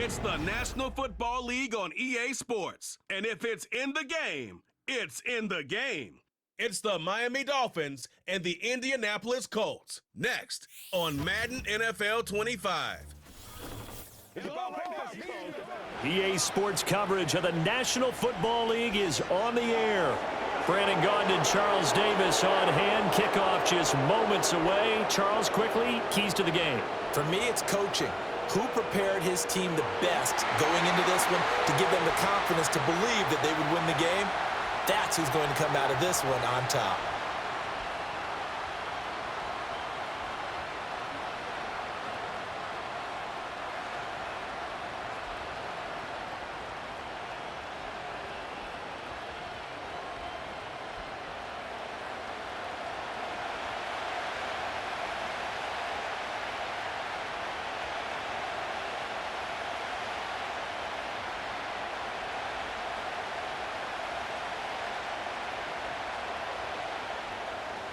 It's the National Football League on EA Sports. And if it's in the game, it's in the game. It's the Miami Dolphins and the Indianapolis Colts. Next on Madden NFL 25. EA Sports coverage of the National Football League is on the air. Brandon Gaudin and Charles Davis on hand. Kickoff just moments away. Charles, quickly, keys to the game. For me, it's coaching. Who prepared his team the best going into this one to give them the confidence to believe that they would win the game? That's who's going to come out of this one on top.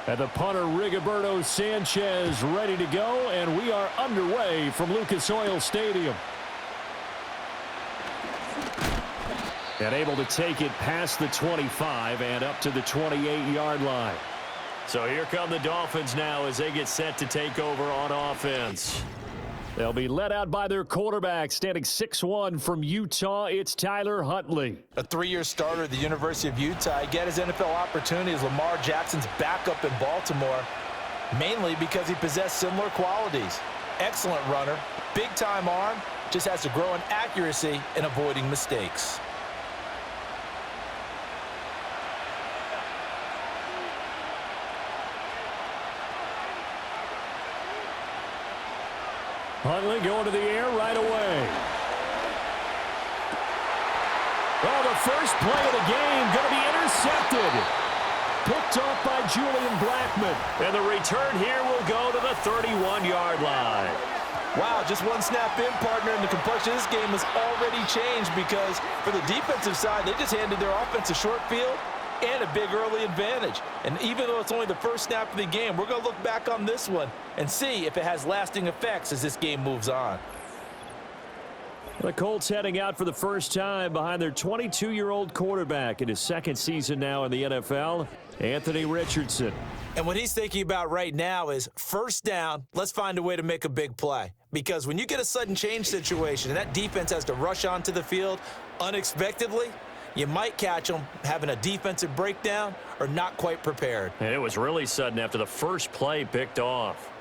And the punter, Rigoberto Sanchez, ready to go, and we are underway from Lucas Oil Stadium. And able to take it past the 25 and up to the 28-yard line. So here come the Dolphins now as they get set to take over on offense. They'll be led out by their quarterback, standing 6'1" from Utah. It's Tyler Huntley. A 3-year starter at the University of Utah. He got his NFL opportunity as Lamar Jackson's backup in Baltimore, mainly because he possessed similar qualities. Excellent runner, big-time arm, just has to grow in accuracy and avoiding mistakes. Huntley going to the air right away. Oh, the first play of the game going to be intercepted. Picked off by Julian Blackmon. And the return here will go to the 31-yard line. Wow, just one snap in, partner, and the complexion of this game has already changed because for the defensive side, they just handed their offense a short field and a big early advantage. And even though it's only the first snap of the game, we're going to look back on this one and see if it has lasting effects as this game moves on. The Colts heading out for the first time behind their 22-year-old quarterback in his second season now in the NFL, Anthony Richardson. And what he's thinking about right now is first down, let's find a way to make a big play. Because when you get a sudden change situation and that defense has to rush onto the field unexpectedly, you might catch them having a defensive breakdown or not quite prepared. And it was really sudden after the first play picked off.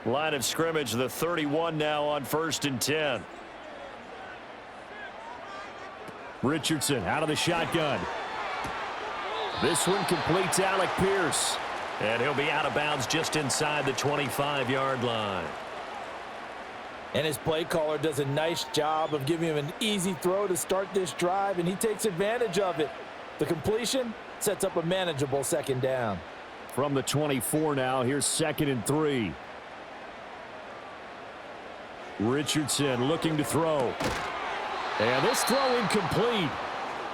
Line of scrimmage, the 31 now on 1st and 10. Richardson out of the shotgun. This one completes Alec Pierce. And he'll be out of bounds just inside the 25-yard line. And his play caller does a nice job of giving him an easy throw to start this drive, and he takes advantage of it. The completion sets up a manageable second down. From the 24 now, here's 2nd and 3. Richardson looking to throw. And this throw incomplete.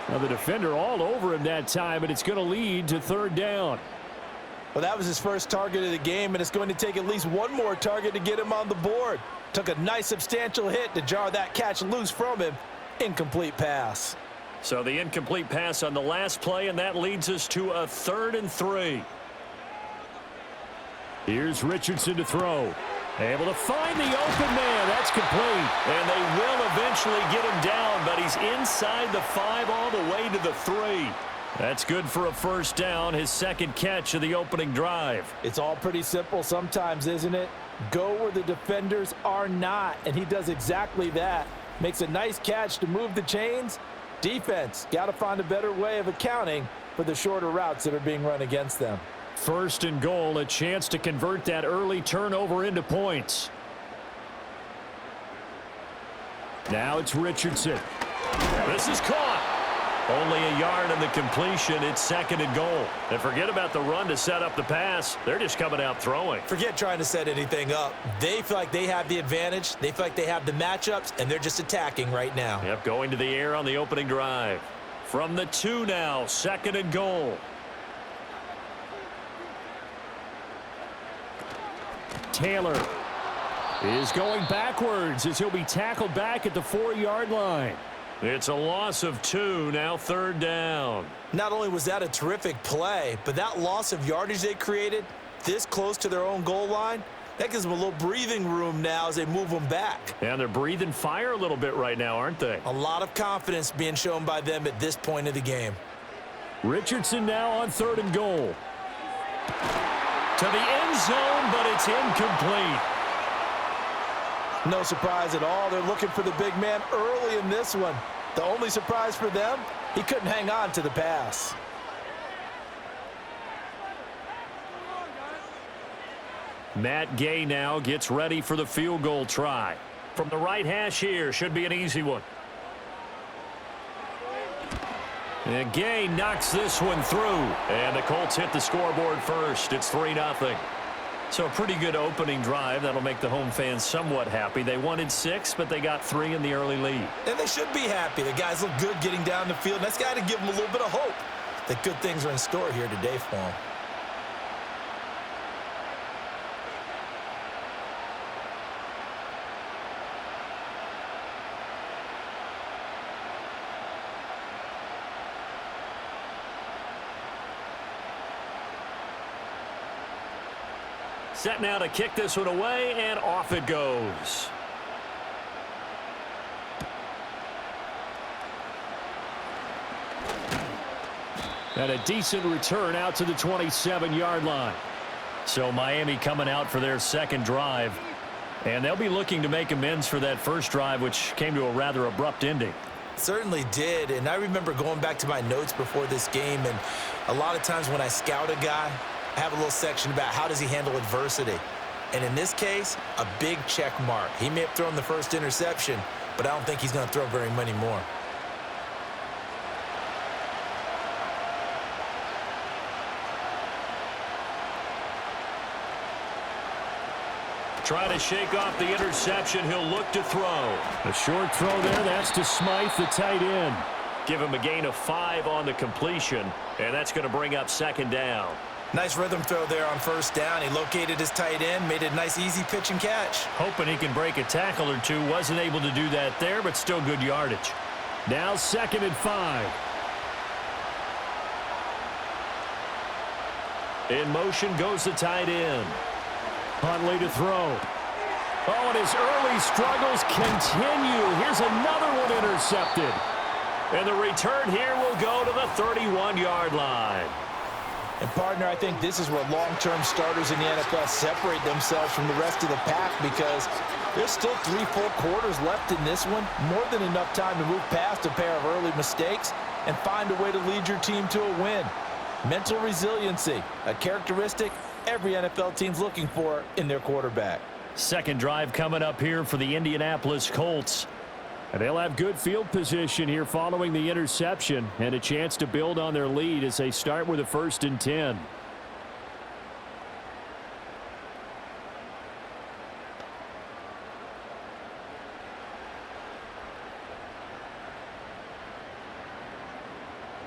Now the defender all over him that time, and it's going to lead to 3rd down. Well, that was his first target of the game, and it's going to take at least one more target to get him on the board. Took a nice substantial hit to jar that catch loose from him. Incomplete pass. So the incomplete pass on the last play, and that leads us to a 3rd and 3. Here's Richardson to throw. Able to find the open man. That's complete. And they will eventually get him down, but he's inside the 5 all the way to the 3. That's good for a first down, his second catch of the opening drive. It's all pretty simple sometimes, isn't it? Go where the defenders are not, and he does exactly that. Makes a nice catch to move the chains. Defense, got to find a better way of accounting for the shorter routes that are being run against them. 1st and goal, a chance to convert that early turnover into points. Now it's Richardson. This is caught. Only a yard on the completion. It's 2nd and goal. And forget about the run to set up the pass. They're just coming out throwing. Forget trying to set anything up. They feel like they have the advantage. They feel like they have the matchups, and they're just attacking right now. Yep, going to the air on the opening drive. From the 2 now, 2nd and goal. Taylor is going backwards as he'll be tackled back at the 4-yard line. It's a loss of 2, now 3rd down. Not only was that a terrific play, but that loss of yardage they created this close to their own goal line, that gives them a little breathing room now as they move them back. And they're breathing fire a little bit right now, aren't they? A lot of confidence being shown by them at this point of the game. Richardson now on 3rd and goal. To the end zone, but it's incomplete. No surprise at all. They're looking for the big man early in this one. The only surprise for them, he couldn't hang on to the pass. Matt Gay now gets ready for the field goal try. From the right hash here, should be an easy one. And Gay knocks this one through. And the Colts hit the scoreboard first. It's 3-0. So a pretty good opening drive. That'll make the home fans somewhat happy. They wanted 6, but they got 3 in the early lead. And they should be happy. The guys look good getting down the field. That's got to give them a little bit of hope that good things are in store here today for them. Set now to kick this one away, and off it goes. And a decent return out to the 27-yard line. So Miami coming out for their second drive. And they'll be looking to make amends for that first drive, which came to a rather abrupt ending. Certainly did, and I remember going back to my notes before this game, and a lot of times when I scout a guy, I have a little section about how does he handle adversity. And in this case, a big check mark. He may have thrown the first interception, but I don't think he's going to throw very many more. Trying to shake off the interception. He'll look to throw. A short throw there. That's to Smythe, the tight end. Give him a gain of 5 on the completion, and that's going to bring up 2nd down. Nice rhythm throw there on 1st down. He located his tight end, made a nice easy pitch and catch. Hoping he can break a tackle or two. Wasn't able to do that there, but still good yardage. Now 2nd and 5. In motion goes the tight end. Huntley to throw. Oh, and his early struggles continue. Here's another one intercepted. And the return here will go to the 31-yard line. And, partner, I think this is where long-term starters in the NFL separate themselves from the rest of the pack because there's still 3 full quarters left in this one. More than enough time to move past a pair of early mistakes and find a way to lead your team to a win. Mental resiliency, a characteristic every NFL team's looking for in their quarterback. Second drive coming up here for the Indianapolis Colts. And they'll have good field position here following the interception and a chance to build on their lead as they start with a 1st and 10.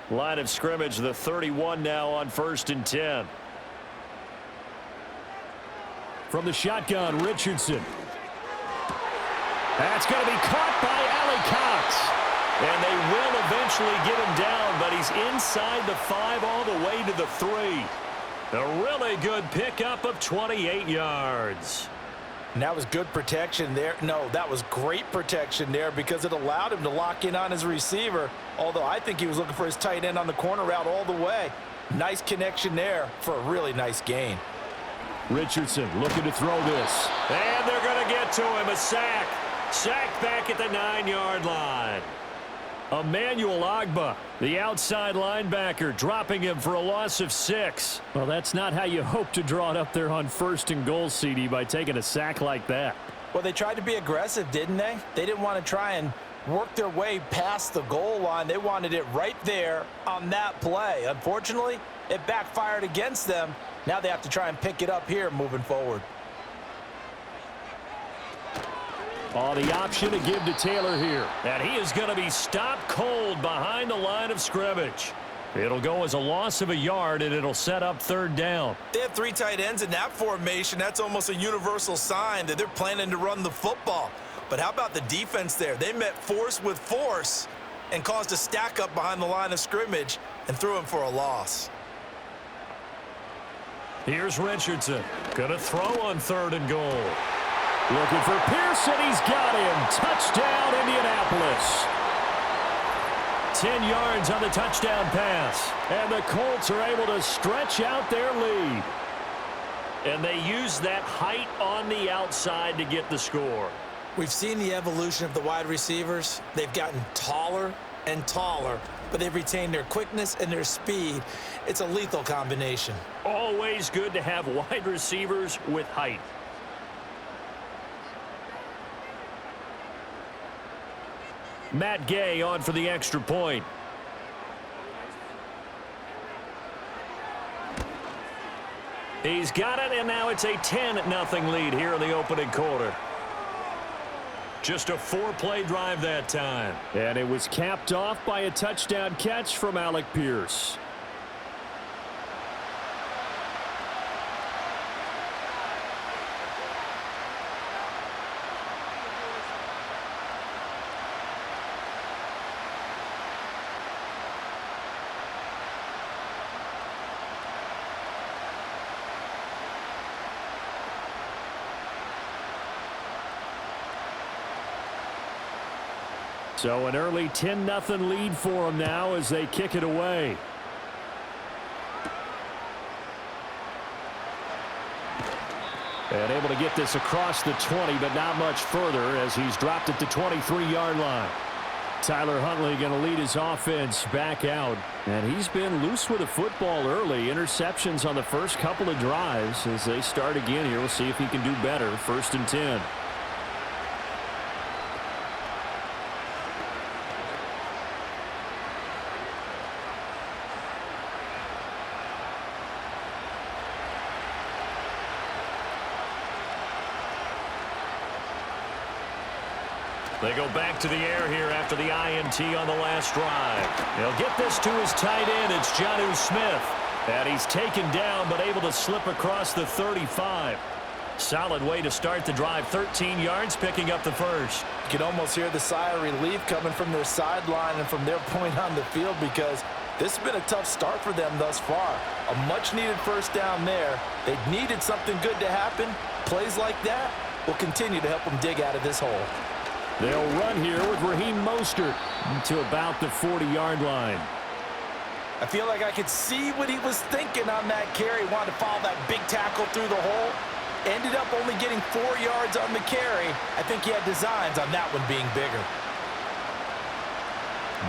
Line of scrimmage, the 31 now on 1st and 10. From the shotgun, Richardson. That's going to be caught by Allie Cox. And they will eventually get him down, but he's inside the 5 all the way to the 3. A really good pickup of 28 yards. And that was good protection there. No, that was great protection there because it allowed him to lock in on his receiver, although I think he was looking for his tight end on the corner route all the way. Nice connection there for a really nice gain. Richardson looking to throw this. And they're going to get to him. A sack. Sacked back at the 9-yard line. Emmanuel Ogbah, the outside linebacker, dropping him for a loss of 6. Well, that's not how you hope to draw it up there on 1st and goal, CD, by taking a sack like that. Well, they tried to be aggressive, didn't they? They didn't want to try and work their way past the goal line. They wanted it right there on that play. Unfortunately, it backfired against them. Now they have to try and pick it up here moving forward. Oh, the option to give to Taylor here. And he is going to be stopped cold behind the line of scrimmage. It'll go as a loss of a yard, and it'll set up third down. They have 3 tight ends in that formation. That's almost a universal sign that they're planning to run the football. But how about the defense there? They met force with force and caused a stack up behind the line of scrimmage and threw him for a loss. Here's Richardson. Gonna throw on 3rd and goal. Looking for Pearson. He's got him. Touchdown, Indianapolis. 10 yards on the touchdown pass. And the Colts are able to stretch out their lead. And they use that height on the outside to get the score. We've seen the evolution of the wide receivers. They've gotten taller and taller, but they've retained their quickness and their speed. It's a lethal combination. Always good to have wide receivers with height. Matt Gay on for the extra point. He's got it, and now it's a 10-0 lead here in the opening quarter. Just a 4-play drive that time. And it was capped off by a touchdown catch from Alec Pierce. So an early 10-0 lead for them now as they kick it away. And able to get this across the 20, but not much further as he's dropped it to 23-yard line. Tyler Huntley going to lead his offense back out. And he's been loose with the football early. Interceptions on the first couple of drives as they start again here. We'll see if he can do better. 1st and 10. They go back to the air here after the INT on the last drive. He'll get this to his tight end. It's Jonnu Smith. And he's taken down but able to slip across the 35. Solid way to start the drive. 13 yards, picking up the first. You can almost hear the sigh of relief coming from their sideline and from their point on the field because this has been a tough start for them thus far. A much-needed first down there. They needed something good to happen. Plays like that will continue to help them dig out of this hole. They'll run here with Raheem Mostert to about the 40-yard line. I feel like I could see what he was thinking on that carry. Wanted to follow that big tackle through the hole. Ended up only getting 4 yards on the carry. I think he had designs on that one being bigger.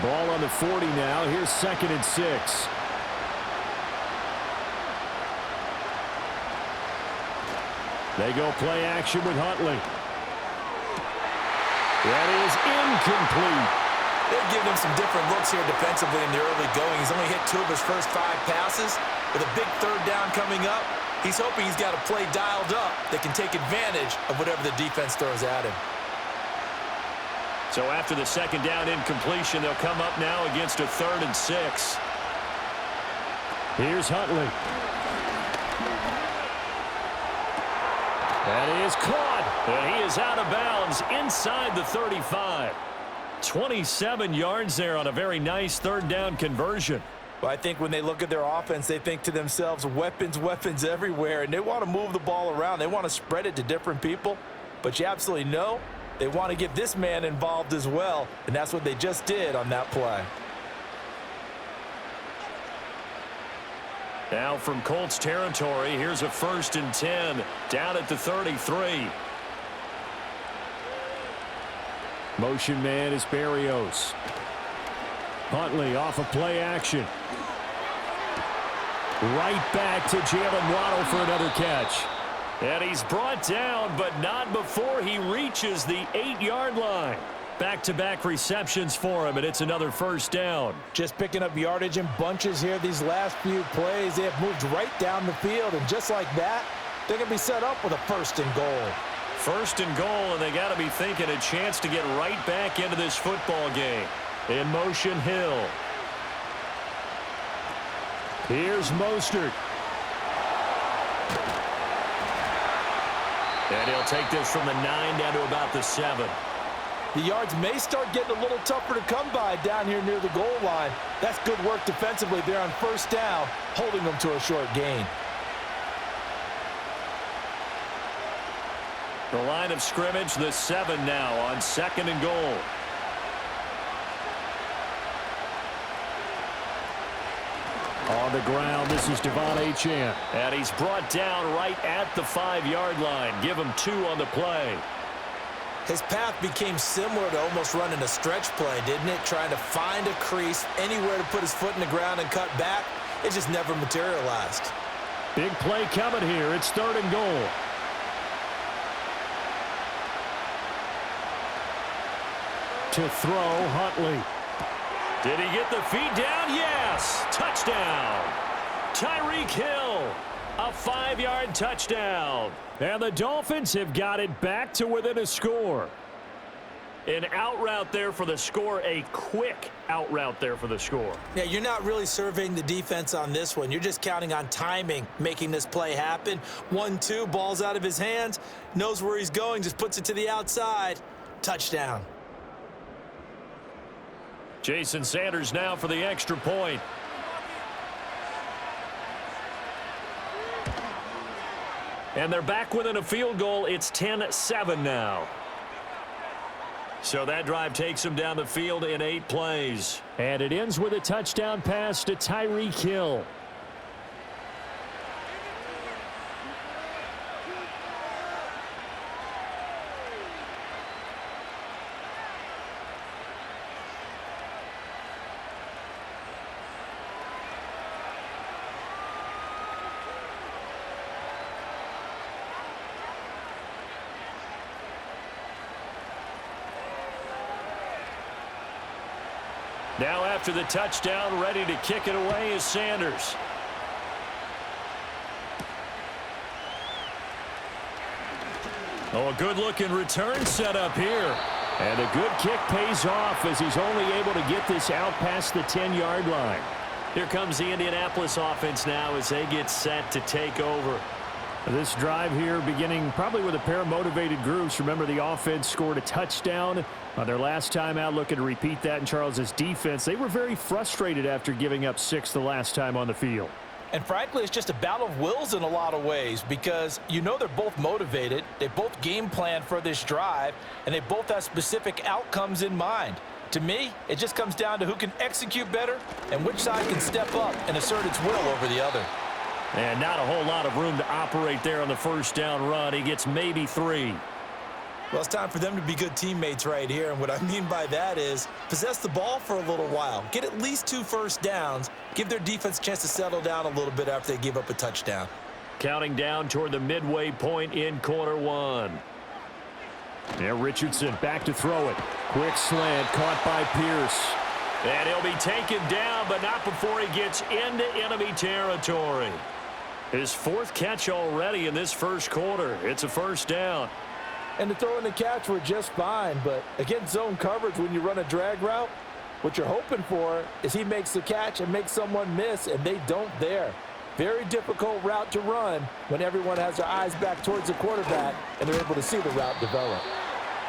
Ball on the 40 now. Here's 2nd and 6. They go play action with Huntley. That is incomplete. They've given him some different looks here defensively in the early going. He's only hit 2 of his first 5 passes. With a big 3rd down coming up, he's hoping he's got a play dialed up that can take advantage of whatever the defense throws at him. So after the 2nd down incompletion, they'll come up now against a 3rd and 6. Here's Huntley. That is caught. And he is out of bounds inside the 35. 27 yards there on a very nice 3rd down conversion. Well, I think when they look at their offense, they think to themselves, weapons, weapons everywhere, and they want to move the ball around. They want to spread it to different people, but you absolutely know they want to get this man involved as well, and that's what they just did on that play. Now from Colts territory, here's a 1st and 10 down at the 33. Motion man is Berrios. Huntley off of play action. Right back to Jalen Waddle for another catch. And he's brought down, but not before he reaches the 8-yard line. Back-to-back receptions for him, and it's another 1st down. Just picking up yardage in bunches here these last few plays. They have moved right down the field, and just like that, they're going to be set up with a 1st and goal. 1st and goal, and they got to be thinking a chance to get right back into this football game. In motion, Hill. Here's Mostert. And he'll take this from the 9 down to about the 7. The yards may start getting a little tougher to come by down here near the goal line. That's good work defensively there on first down, holding them to a short gain. The line of scrimmage, the 7 now on 2nd and goal. On the ground, this is Devon Achane. And he's brought down right at the 5-yard line. Give him 2 on the play. His path became similar to almost running a stretch play, didn't it? Trying to find a crease, anywhere to put his foot in the ground and cut back. It just never materialized. Big play coming here. It's 3rd and goal. To throw, Huntley. Did he get the feet down? Yes! Touchdown! Tyreek Hill, a 5-yard touchdown. And the Dolphins have got it back to within a score. An out route there for the score, a quick out route there for the score. Yeah, you're not really surveying the defense on this one. You're just counting on timing, making this play happen. 1-2, ball's out of his hands, knows where he's going, just puts it to the outside. Touchdown. Jason Sanders now for the extra point. And they're back within a field goal. It's 10-7 now. So that drive takes them down the field in 8 plays. And it ends with a touchdown pass to Tyreek Hill. Now after the touchdown, ready to kick it away is Sanders. Oh, a good-looking return set up here. And a good kick pays off as he's only able to get this out past the 10-yard line. Here comes the Indianapolis offense now as they get set to take over. This drive here beginning probably with a pair of motivated groups. Remember, the offense scored a touchdown on their last time out, looking to repeat that in Charles's defense. They were very frustrated after giving up 6 the last time on the field. And frankly, it's just a battle of wills in a lot of ways because you know they're both motivated. They both game plan for this drive, and they both have specific outcomes in mind. To me, it just comes down to who can execute better and which side can step up and assert its will over the other. And not a whole lot of room to operate there on the first down run. He gets maybe 3. Well, it's time for them to be good teammates right here. And what I mean by that is possess the ball for a little while. Get at least 2 first downs. Give their defense a chance to settle down a little bit after they give up a touchdown. Counting down toward the midway point in quarter 1. Now Richardson back to throw it. Quick slant caught by Pierce. And he'll be taken down, but not before he gets into enemy territory. His 4th catch already in this first quarter. It's a first down. And the throw and the catch were just fine, but against zone coverage when you run a drag route, what you're hoping for is he makes the catch and makes someone miss, and they don't there. Very difficult route to run when everyone has their eyes back towards the quarterback and they're able to see the route develop.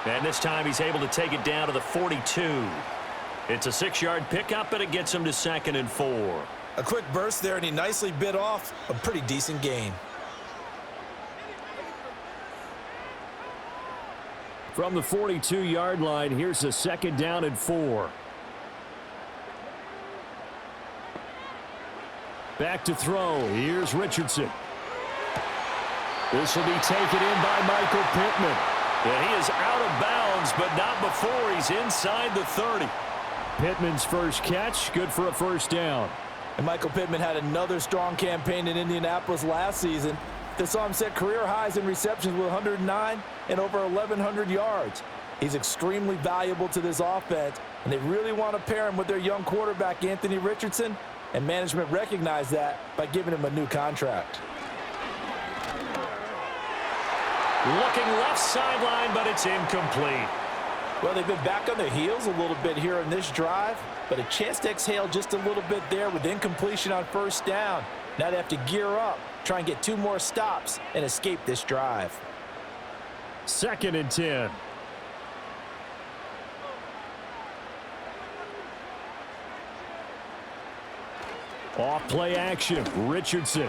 And this time he's able to take it down to the 42. It's a 6-yard pickup, and it gets him to 2nd and 4. A quick burst there, and he nicely bit off a pretty decent gain. From the 42-yard line, here's a 2nd down and 4. Back to throw. Here's Richardson. This will be taken in by Michael Pittman. And he is out of bounds, but not before he's inside the 30. Pittman's first catch, good for a first down. And Michael Pittman had another strong campaign in Indianapolis last season. They saw him set career highs in receptions with 109 and over 1,100 yards. He's extremely valuable to this offense, and they really want to pair him with their young quarterback, Anthony Richardson, and management recognized that by giving him a new contract. Looking left sideline, but it's incomplete. Well, they've been back on their heels a little bit here in this drive, but a chance to exhale just a little bit there with incompletion on first down. Now they have to gear up, try and get 2 more stops, and escape this drive. 2nd and 10. Off play action. Richardson.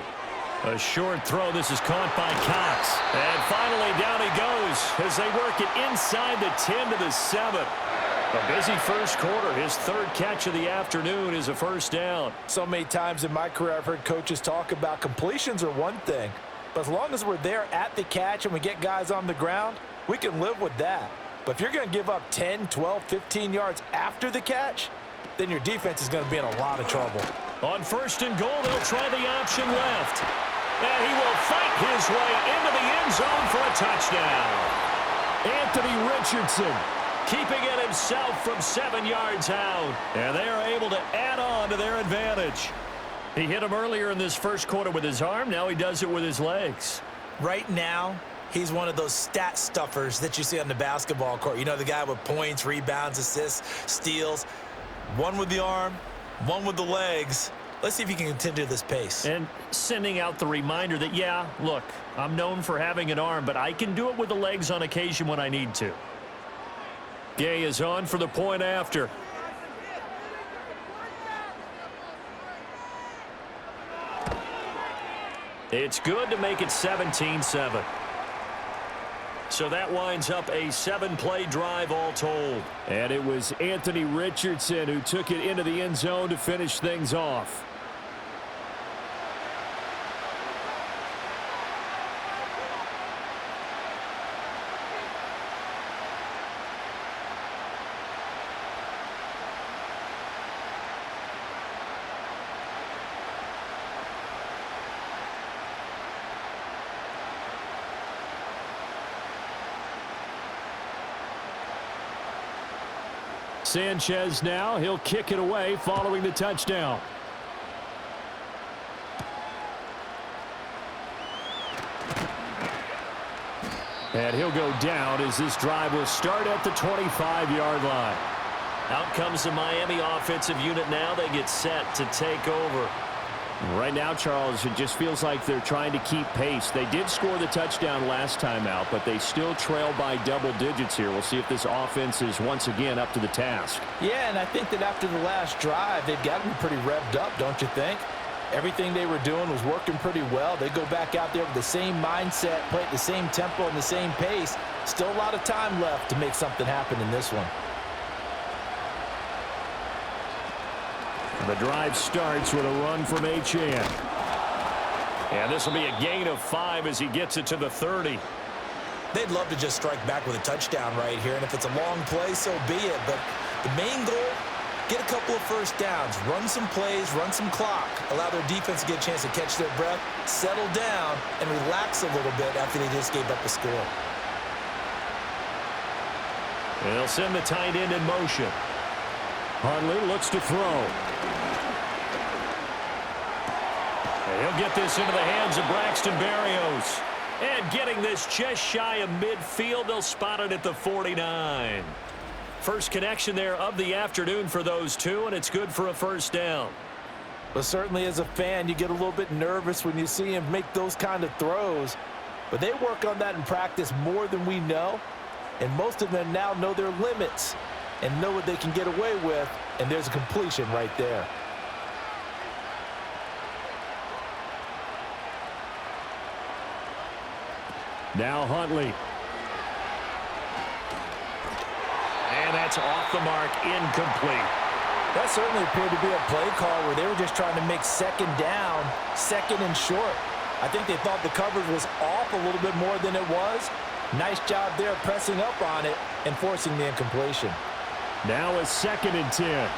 A short throw. This is caught by Cox. And finally down he goes as they work it inside the 10 to the 7. A busy first quarter. His 3rd catch of the afternoon is a first down. So many times in my career I've heard coaches talk about completions are one thing, but as long as we're there at the catch and we get guys on the ground, we can live with that. But if you're going to give up 10, 12, 15 yards after the catch, then your defense is going to be in a lot of trouble. On 1st and goal, they'll try the option left. And he will fight his way into the end zone for a touchdown. Anthony Richardson keeping it himself from 7 yards out. And they are able to add on to their advantage. He hit him earlier in this first quarter with his arm. Now he does it with his legs. Right now, he's one of those stat stuffers that you see on the basketball court. You know, the guy with points, rebounds, assists, steals. One with the arm, one with the legs. Let's see if he can continue this pace. And sending out the reminder that, yeah, look, I'm known for having an arm, but I can do it with the legs on occasion when I need to. Gay is on for the point after. It's good to make it 17-7. So that winds up a 7-play drive all told. And it was Anthony Richardson who took it into the end zone to finish things off. Sanchez now, he'll kick it away following the touchdown. And he'll go down as this drive will start at the 25-yard line. Out comes the Miami offensive unit now. They get set to take over. Right now, Charles, it just feels like they're trying to keep pace. They did score the touchdown last time out, but they still trail by double digits here. We'll see if this offense is once again up to the task. Yeah, and I think that after the last drive, they've got to be pretty revved up, don't you think? Everything they were doing was working pretty well. They go back out there with the same mindset, play at the same tempo and the same pace. Still a lot of time left to make something happen in this one. The drive starts with a run from H.N. And this will be a gain of 5 as he gets it to the 30. They'd love to just strike back with a touchdown right here, and if it's a long play, so be it. But the main goal, get a couple of first downs, run some plays, run some clock, allow their defense to get a chance to catch their breath, settle down, and relax a little bit after they just gave up a score. They'll send the tight end in motion. Hundley looks to throw. And he'll get this into the hands of Braxton Berrios. And getting this just shy of midfield, they'll spot it at the 49. First connection there of the afternoon for those two, and it's good for a first down. But certainly as a fan, you get a little bit nervous when you see him make those kind of throws. But they work on that in practice more than we know. And most of them now know their limits and know what they can get away with, and there's a completion right there. Now Huntley. And that's off the mark, incomplete. That certainly appeared to be a play call where they were just trying to make second down, second and short. I think they thought the coverage was off a little bit more than it was. Nice job there pressing up on it and forcing the incompletion. Now a 2nd and 10.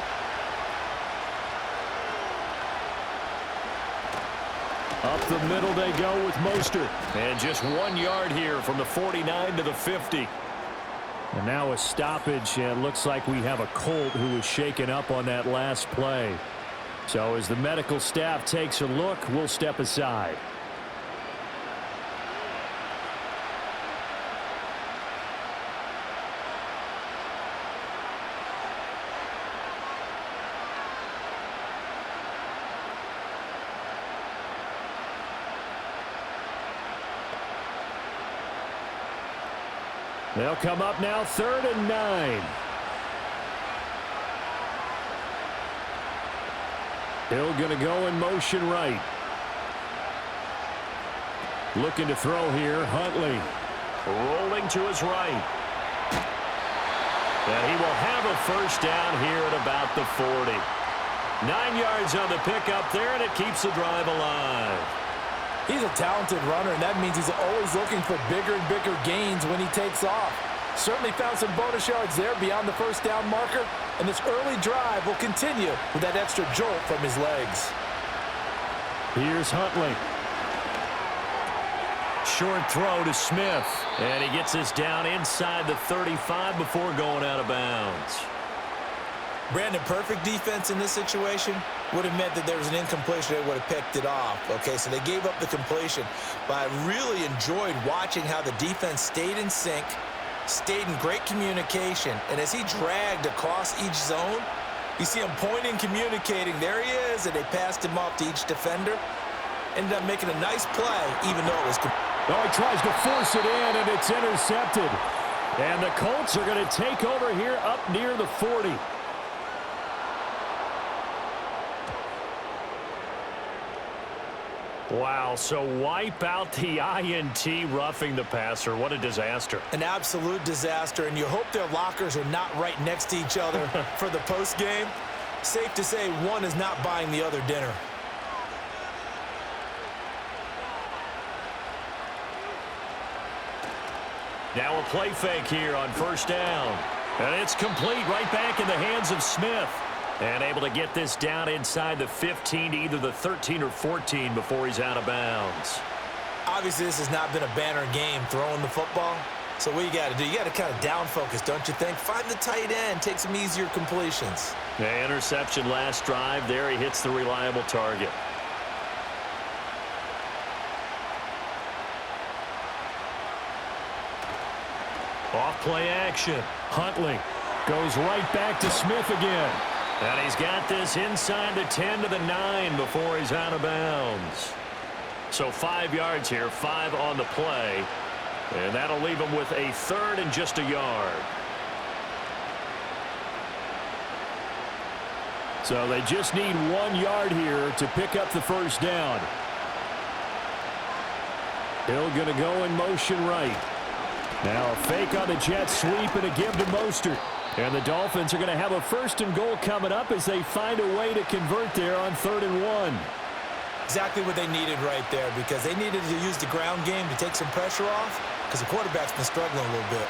Up the middle they go with Mostert. And just 1 yard here from the 49 to the 50. And now a stoppage, and it looks like we have a Colt who was shaken up on that last play. So as the medical staff takes a look, we'll step aside. They'll come up now 3rd and 9. Hill going to go in motion right. Looking to throw here, Huntley. Rolling to his right. And he will have a first down here at about the 40. 9 yards on the pickup there, and it keeps the drive alive. He's a talented runner, and that means he's always looking for bigger and bigger gains when he takes off. Certainly found some bonus yards there beyond the first down marker, and this early drive will continue with that extra jolt from his legs. Here's Huntley. Short throw to Smith, and he gets us down inside the 35 before going out of bounds. Brandon, perfect defense in this situation would have meant that there was an incompletion. They would have picked it off. Okay, so they gave up the completion. But I really enjoyed watching how the defense stayed in sync, stayed in great communication. And as he dragged across each zone, you see him pointing, communicating. There he is, and they passed him off to each defender. Ended up making a nice play, even though it was... Oh, he tries to force it in, and it's intercepted. And the Colts are going to take over here up near the 40. Wow, so wipe out the INT roughing the passer. What a disaster. An absolute disaster, and you hope their lockers are not right next to each other for the postgame. Safe to say one is not buying the other dinner. Now a play fake here on first down. And it's complete right back in the hands of Smith. And able to get this down inside the 15 to either the 13 or 14 before he's out of bounds. Obviously, this has not been a banner game throwing the football. So what you got to do, you got to kind of down focus, don't you think? Find the tight end, take some easier completions. The interception last drive. There he hits the reliable target. Off play action. Huntley goes right back to Smith again. And he's got this inside the 10 to the 9 before he's out of bounds. So 5 yards here, 5 on the play. And that'll leave him with a 3rd and just a yard. So they just need 1 yard here to pick up the first down. Hill going to go in motion right. Now a fake on the jet sweep and a give to Mostert. And the Dolphins are going to have a 1st and goal coming up as they find a way to convert there on 3rd and 1. Exactly what they needed right there, because they needed to use the ground game to take some pressure off, because the quarterback's been struggling a little bit.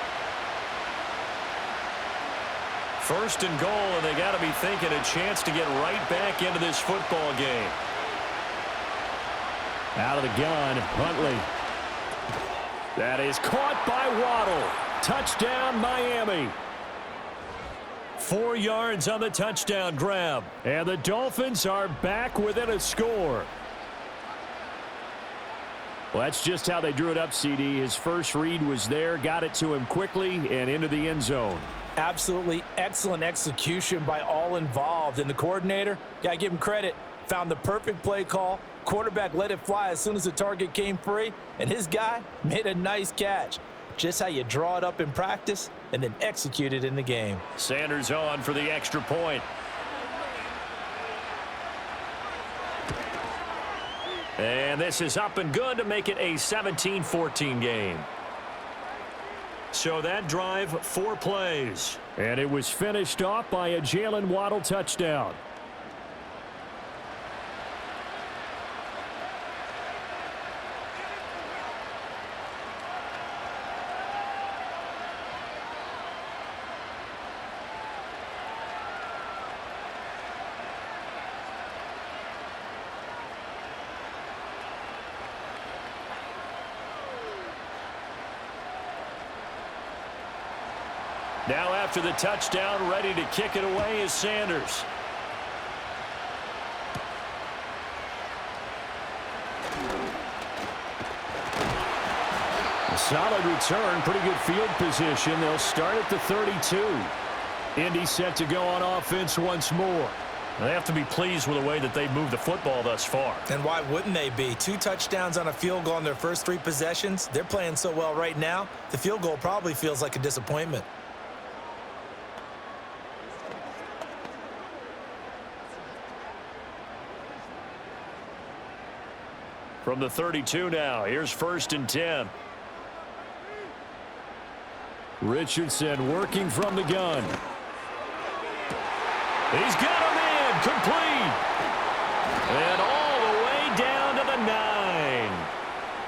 1st and goal, and they got to be thinking a chance to get right back into this football game. Out of the gun, Huntley. That is caught by Waddle. Touchdown, Miami. 4 yards on the touchdown grab. And the Dolphins are back within a score. Well, that's just how they drew it up, CD. His first read was there, got it to him quickly, and into the end zone. Absolutely excellent execution by all involved. And the coordinator, got to give him credit, found the perfect play call. Quarterback let it fly as soon as the target came free, and his guy made a nice catch. Just how you draw it up in practice and then execute it in the game. Sanders on for the extra point. And this is up and good to make it a 17-14 game. So that drive, 4 plays. And it was finished off by a Jalen Waddle touchdown. Now after the touchdown, ready to kick it away is Sanders. A solid return, pretty good field position. They'll start at the 32. Indy set to go on offense once more. They have to be pleased with the way that they've moved the football thus far. And why wouldn't they be? 2 touchdowns on a field goal in their first 3 possessions. They're playing so well right now, the field goal probably feels like a disappointment. From the 32 now, here's 1st and 10. Richardson working from the gun. He's got him in, complete. And all the way down to the 9.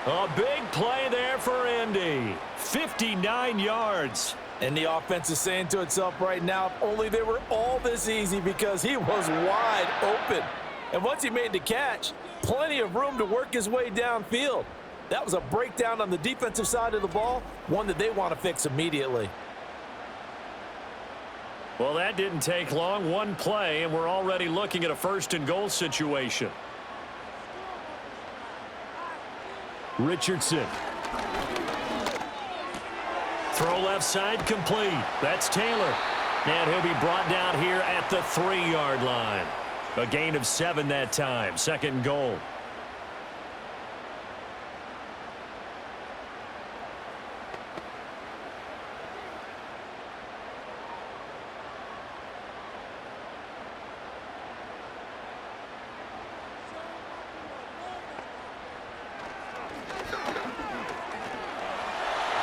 A big play there for Indy. 59 yards. And the offense is saying to itself right now, if only they were all this easy, because he was wide open. And once he made the catch, plenty of room to work his way downfield. That was a breakdown on the defensive side of the ball, one that they want to fix immediately. Well, that didn't take long. 1 play, and we're already looking at a 1st and goal situation. Richardson. Throw left side, complete. That's Taylor. And he'll be brought down here at the 3-yard line. A gain of 7 that time. 2nd and goal.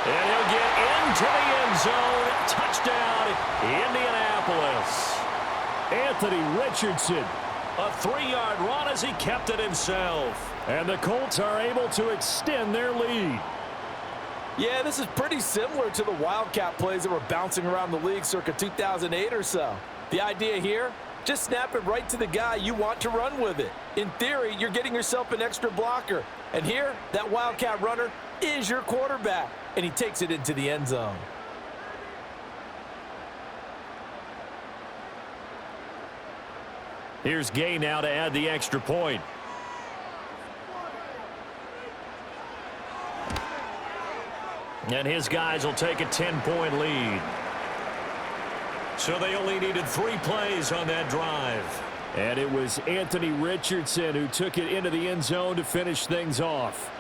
And he'll get into the end zone. Touchdown, Indianapolis. Anthony Richardson. A 3-yard run as he kept it himself. And the Colts are able to extend their lead. Yeah, this is pretty similar to the Wildcat plays that were bouncing around the league circa 2008 or so. The idea here, just snap it right to the guy you want to run with it. In theory, you're getting yourself an extra blocker. And here, that Wildcat runner is your quarterback. And he takes it into the end zone. Here's Gay now to add the extra point. And his guys will take a 10-point lead. So they only needed 3 plays on that drive. And it was Anthony Richardson who took it into the end zone to finish things off.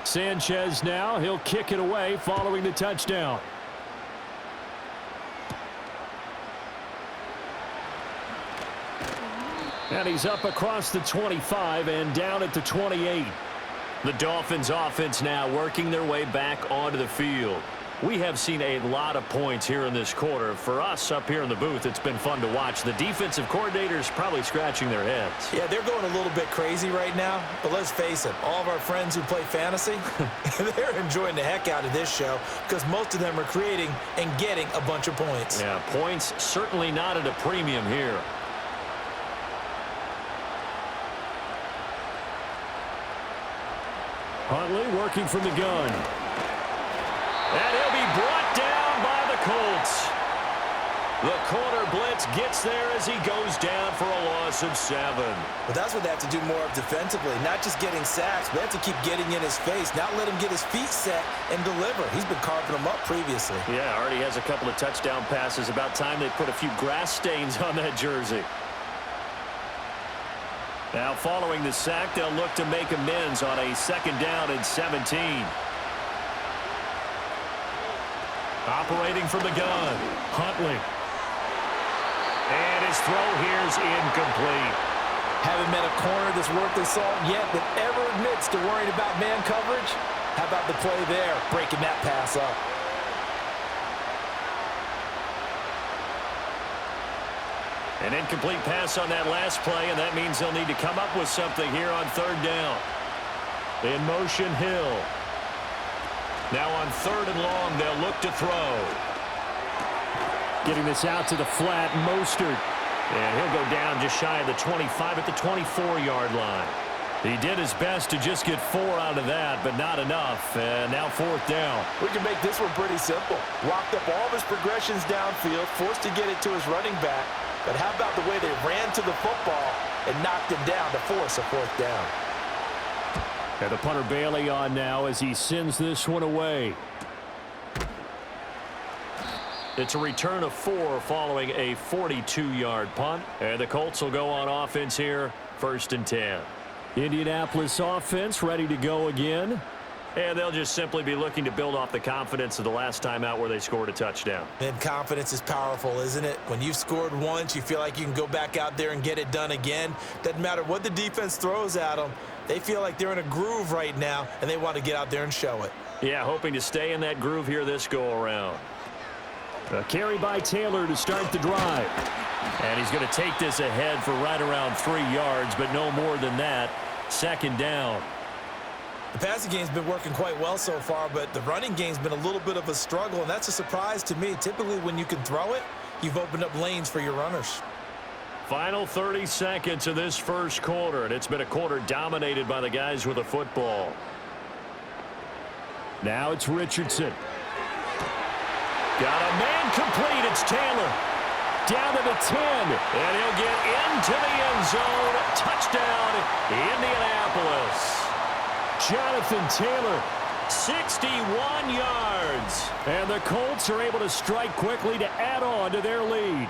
Sanchez now, he'll kick it away following the touchdown. And he's up across the 25 and down at the 28. The Dolphins offense now working their way back onto the field. We have seen a lot of points here in this quarter. For us up here in the booth, it's been fun to watch. The defensive coordinators probably scratching their heads. Yeah, they're going a little bit crazy right now. But let's face it, all of our friends who play fantasy, they're enjoying the heck out of this show because most of them are creating and getting a bunch of points. Yeah, points certainly not at a premium here. Huntley working from the gun. And he'll be brought down by the Colts. The corner blitz gets there as he goes down for a loss of 7. But that's what they have to do more of defensively, not just getting sacks, but they have to keep getting in his face, not let him get his feet set and deliver. He's been carving them up previously. Yeah, already has a couple of touchdown passes. About time they put a few grass stains on that jersey. Now following the sack, they'll look to make amends on a 2nd down and 17. Operating from the gun, Huntley. And his throw here's incomplete. Haven't met a corner that's worth the salt yet that ever admits to worrying about man coverage. How about the play there, breaking that pass up? An incomplete pass on that last play, and that means they'll need to come up with something here on 3rd down. In motion, Hill. Now on 3rd and long, they'll look to throw. Getting this out to the flat, Mostert. And he'll go down just shy of the 25 at the 24-yard line. He did his best to just get 4 out of that, but not enough. And now 4th down. We can make this one pretty simple. Locked up all of his progressions downfield, forced to get it to his running back. But how about the way they ran to the football and knocked him down to force a 4th down? And the punter Bailey on now as he sends this one away. It's a return of 4 following a 42-yard punt. And the Colts will go on offense here, 1st and 10. Indianapolis offense ready to go again. And they'll just simply be looking to build off the confidence of the last time out where they scored a touchdown. And confidence is powerful, isn't it? When you've scored once, you feel like you can go back out there and get it done again. Doesn't matter what the defense throws at them. They feel like they're in a groove right now, and they want to get out there and show it. Yeah, hoping to stay in that groove here this go-around. A carry by Taylor to start the drive. And he's going to take this ahead for right around 3 yards, but no more than that. 2nd down. The passing game's been working quite well so far, but the running game's been a little bit of a struggle, and that's a surprise to me. Typically, when you can throw it, you've opened up lanes for your runners. Final 30 seconds of this first quarter, and it's been a quarter dominated by the guys with the football. Now it's Richardson. Got a man complete. It's Taylor. Down to the 10, and he'll get into the end zone. Touchdown, Indianapolis. Jonathan Taylor, 61 yards. And the Colts are able to strike quickly to add on to their lead.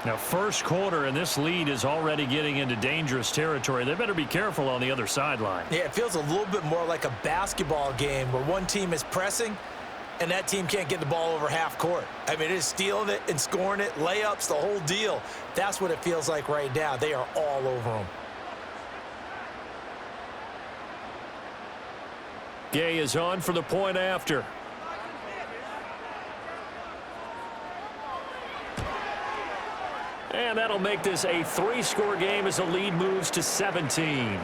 Now, first quarter, and this lead is already getting into dangerous territory. They better be careful on the other sideline. Yeah, it feels a little bit more like a basketball game where one team is pressing and that team can't get the ball over half court. I mean, it is stealing it and scoring it, layups, the whole deal. That's what it feels like right now. They are all over them. Gay is on for the point after. And that'll make this a 3-score game as the lead moves to 17.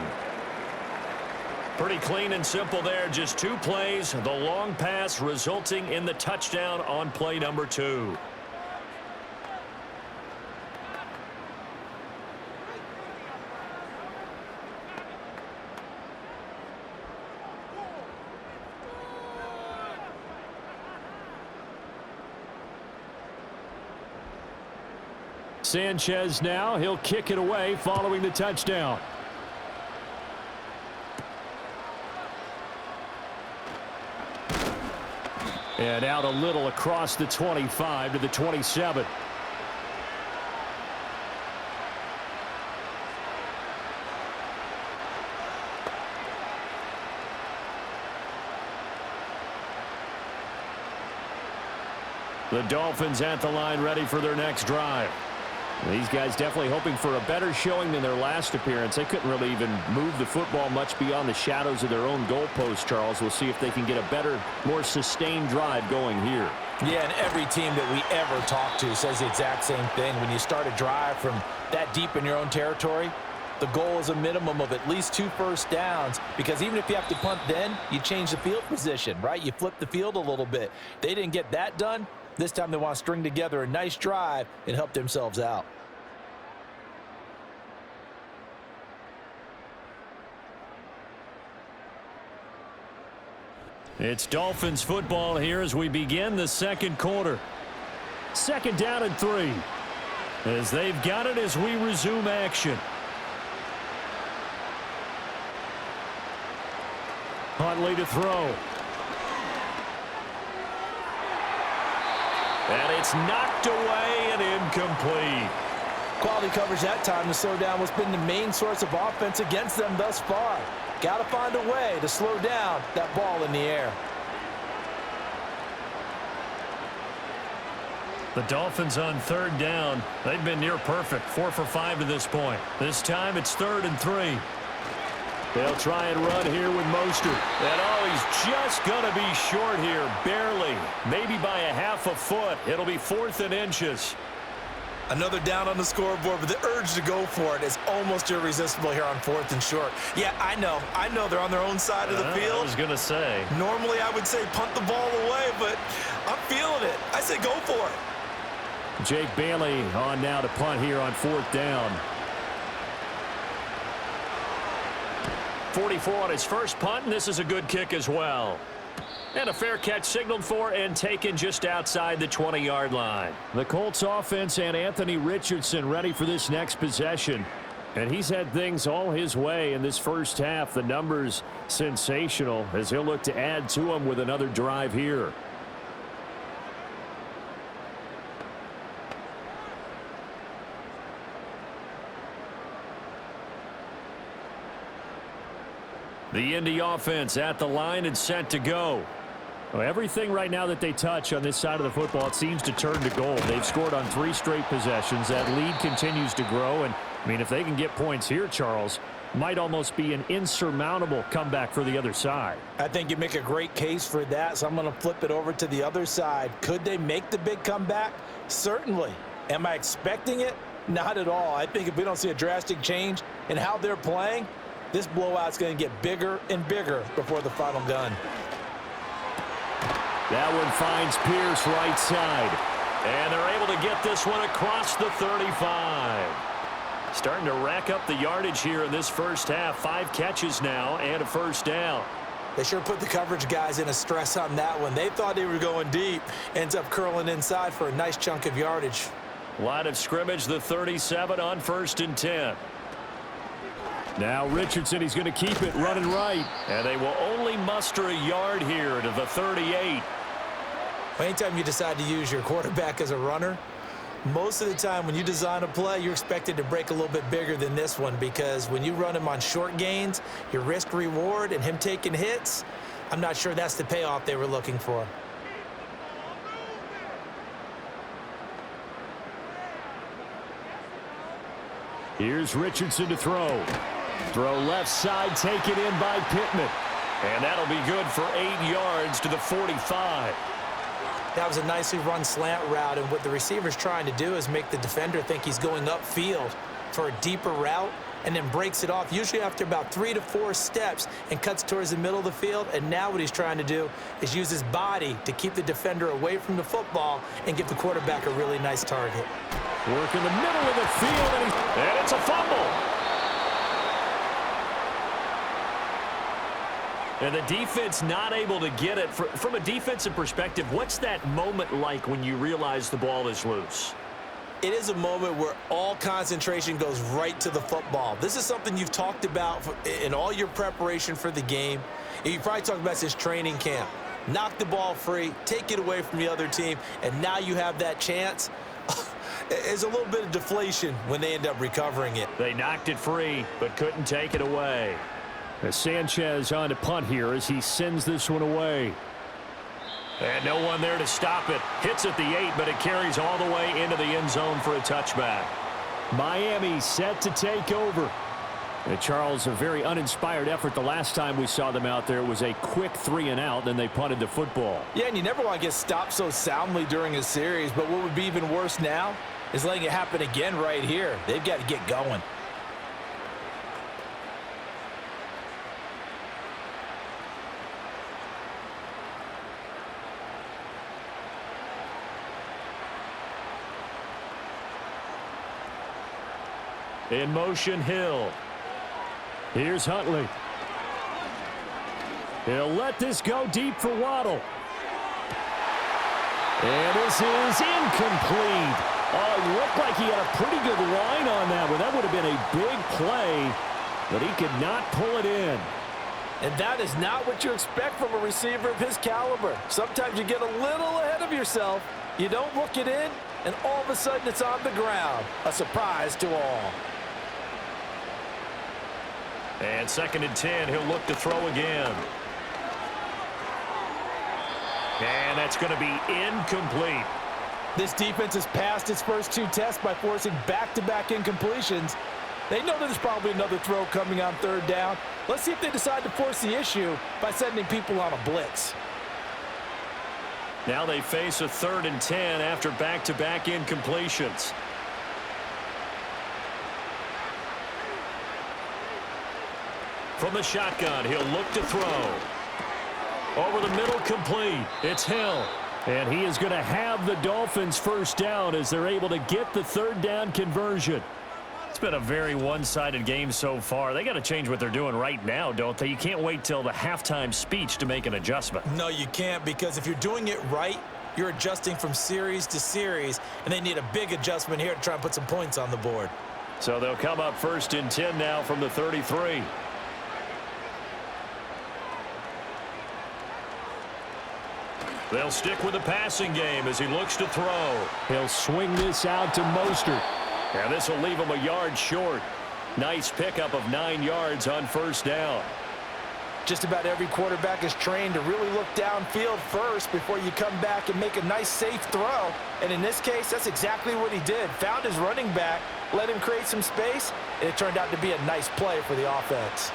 Pretty clean and simple there. Just 2 plays. The long pass resulting in the touchdown on play number 2. Sanchez now. He'll kick it away following the touchdown. And out a little across the 25 to the 27. The Dolphins at the line ready for their next drive. These guys definitely hoping for a better showing than their last appearance. They couldn't really even move the football much beyond the shadows of their own goalpost, Charles. We'll see if they can get a better, more sustained drive going here. Yeah, and every team that we ever talk to says the exact same thing. When you start a drive from that deep in your own territory, the goal is a minimum of at least 2 first downs, because even if you have to punt then, you change the field position, right? You flip the field a little bit. They didn't get that done. This time they want to string together a nice drive and help themselves out. It's Dolphins football here as we begin the second quarter. 2nd down and 3. As they've got it as we resume action. Huntley to throw. And it's knocked away and incomplete. Quality coverage that time to slow down what's been the main source of offense against them thus far. Got to find a way to slow down that ball in the air. The Dolphins on 3rd down. They've been near perfect. 4 for 5 to this point. This time it's 3rd and 3. They'll try and run here with Mostert. And he's just going to be short here, barely. Maybe by a half a foot. It'll be 4th and inches. Another down on the scoreboard, but the urge to go for it is almost irresistible here on 4th and short. Yeah, I know they're on their own side of the field. I was going to say. Normally I would say punt the ball away, but I'm feeling it. I say go for it. Jake Bailey on now to punt here on 4th down. 44 on his first punt, and this is a good kick as well. And a fair catch signaled for and taken just outside the 20-yard line. The Colts offense and Anthony Richardson ready for this next possession. And he's had things all his way in this first half. The numbers sensational as he'll look to add to them with another drive here. The Indy offense at the line and set to go. Well, everything right now that they touch on this side of the football, it seems to turn to gold. They've scored on 3 straight possessions. That lead continues to grow. And, I mean, if they can get points here, Charles, might almost be an insurmountable comeback for the other side. I think you make a great case for that, so I'm going to flip it over to the other side. Could they make the big comeback? Certainly. Am I expecting it? Not at all. I think if we don't see a drastic change in how they're playing, this blowout's going to get bigger and bigger before the final gun. That one finds Pierce right side. And they're able to get this one across the 35. Starting to rack up the yardage here in this first half. 5 catches now and a first down. They sure put the coverage guys in a stress on that one. They thought they were going deep. Ends up curling inside for a nice chunk of yardage. Line of scrimmage, the 37 on 1st and 10. Now Richardson, he's going to keep it running right. And they will only muster a yard here to the 38. Anytime you decide to use your quarterback as a runner, most of the time when you design a play, you're expected to break a little bit bigger than this one, because when you run him on short gains, your risk reward and him taking hits, I'm not sure that's the payoff they were looking for. Here's Richardson to throw. Throw left side, taken in by Pittman. And that'll be good for 8 yards to the 45. That was a nicely run slant route, and what the receiver's trying to do is make the defender think he's going upfield for a deeper route, and then breaks it off, usually after about 3 to 4 steps, and cuts towards the middle of the field. And now what he's trying to do is use his body to keep the defender away from the football and give the quarterback a really nice target. Work in the middle of the field, and it's a fumble. And the defense not able to get it. From a defensive perspective, what's that moment like when you realize the ball is loose? It is a moment where all concentration goes right to the football. This is something you've talked about in all your preparation for the game. You probably talked about this training camp. Knock the ball free, take it away from the other team, and now you have that chance. There's a little bit of deflation when they end up recovering it. They knocked it free, but couldn't take it away. Sanchez on to punt here as he sends this one away. And no one there to stop it. Hits at the 8, but it carries all the way into the end zone for a touchback. Miami set to take over. And Charles, a very uninspired effort the last time we saw them out there. It was a quick 3 and out, then they punted the football. Yeah, and you never want to get stopped so soundly during a series, but what would be even worse now is letting it happen again right here. They've got to get going. In motion, Hill. Here's Huntley. He'll let this go deep for Waddle. And this is incomplete. Oh, it looked like he had a pretty good line on that one. That would have been a big play, but he could not pull it in. And that is not what you expect from a receiver of his caliber. Sometimes you get a little ahead of yourself. You don't look it in, and all of a sudden it's on the ground. A surprise to all. And 2nd and 10, he'll look to throw again. And that's going to be incomplete. This defense has passed its first 2 tests by forcing back-to-back incompletions. They know that there's probably another throw coming on 3rd down. Let's see if they decide to force the issue by sending people on a blitz. Now they face a 3rd and 10 after back-to-back incompletions. From the shotgun, he'll look to throw. Over the middle, complete. It's Hill. And he is going to have the Dolphins first down as they're able to get the 3rd down conversion. It's been a very one-sided game so far. They got to change what they're doing right now, don't they? You can't wait till the halftime speech to make an adjustment. No, you can't, because if you're doing it right, you're adjusting from series to series, and they need a big adjustment here to try and put some points on the board. So they'll come up 1st and 10 now from the 33. They'll stick with the passing game as he looks to throw. He'll swing this out to Mostert. And this will leave him a yard short. Nice pickup of 9 yards on 1st down. Just about every quarterback is trained to really look downfield first before you come back and make a nice, safe throw. And in this case, that's exactly what he did. Found his running back, let him create some space, and it turned out to be a nice play for the offense.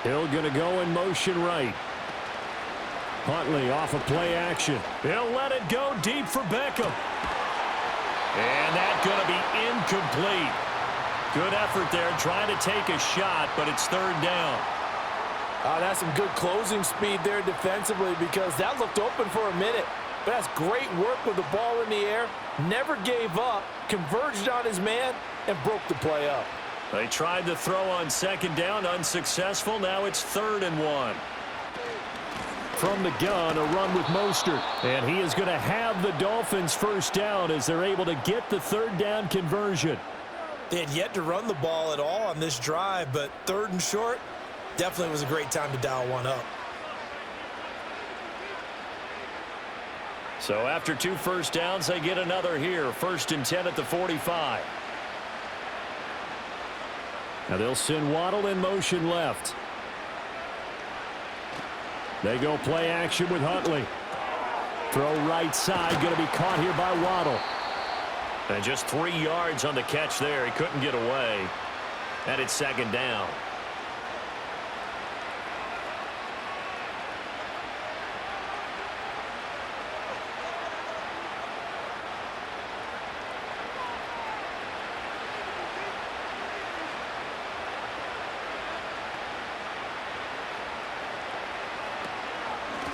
Hill going to go in motion right. Huntley off of play action. He'll let it go deep for Beckham. And that's going to be incomplete. Good effort there trying to take a shot, but it's 3rd down. That's some good closing speed there defensively, because that looked open for a minute. But that's great work with the ball in the air. Never gave up, converged on his man, and broke the play up. They tried to throw on 2nd down, unsuccessful. Now it's 3rd and 1. From the gun, a run with Mostert. And he is going to have the Dolphins 1st down as they're able to get the 3rd down conversion. They had yet to run the ball at all on this drive, but 3rd and short definitely was a great time to dial one up. So after 2 first downs, they get another here. 1st and 10 at the 45. Now they'll send Waddle in motion left. They go play action with Huntley. Throw right side, going to be caught here by Waddle. And just 3 yards on the catch there. He couldn't get away. And it's 2nd down.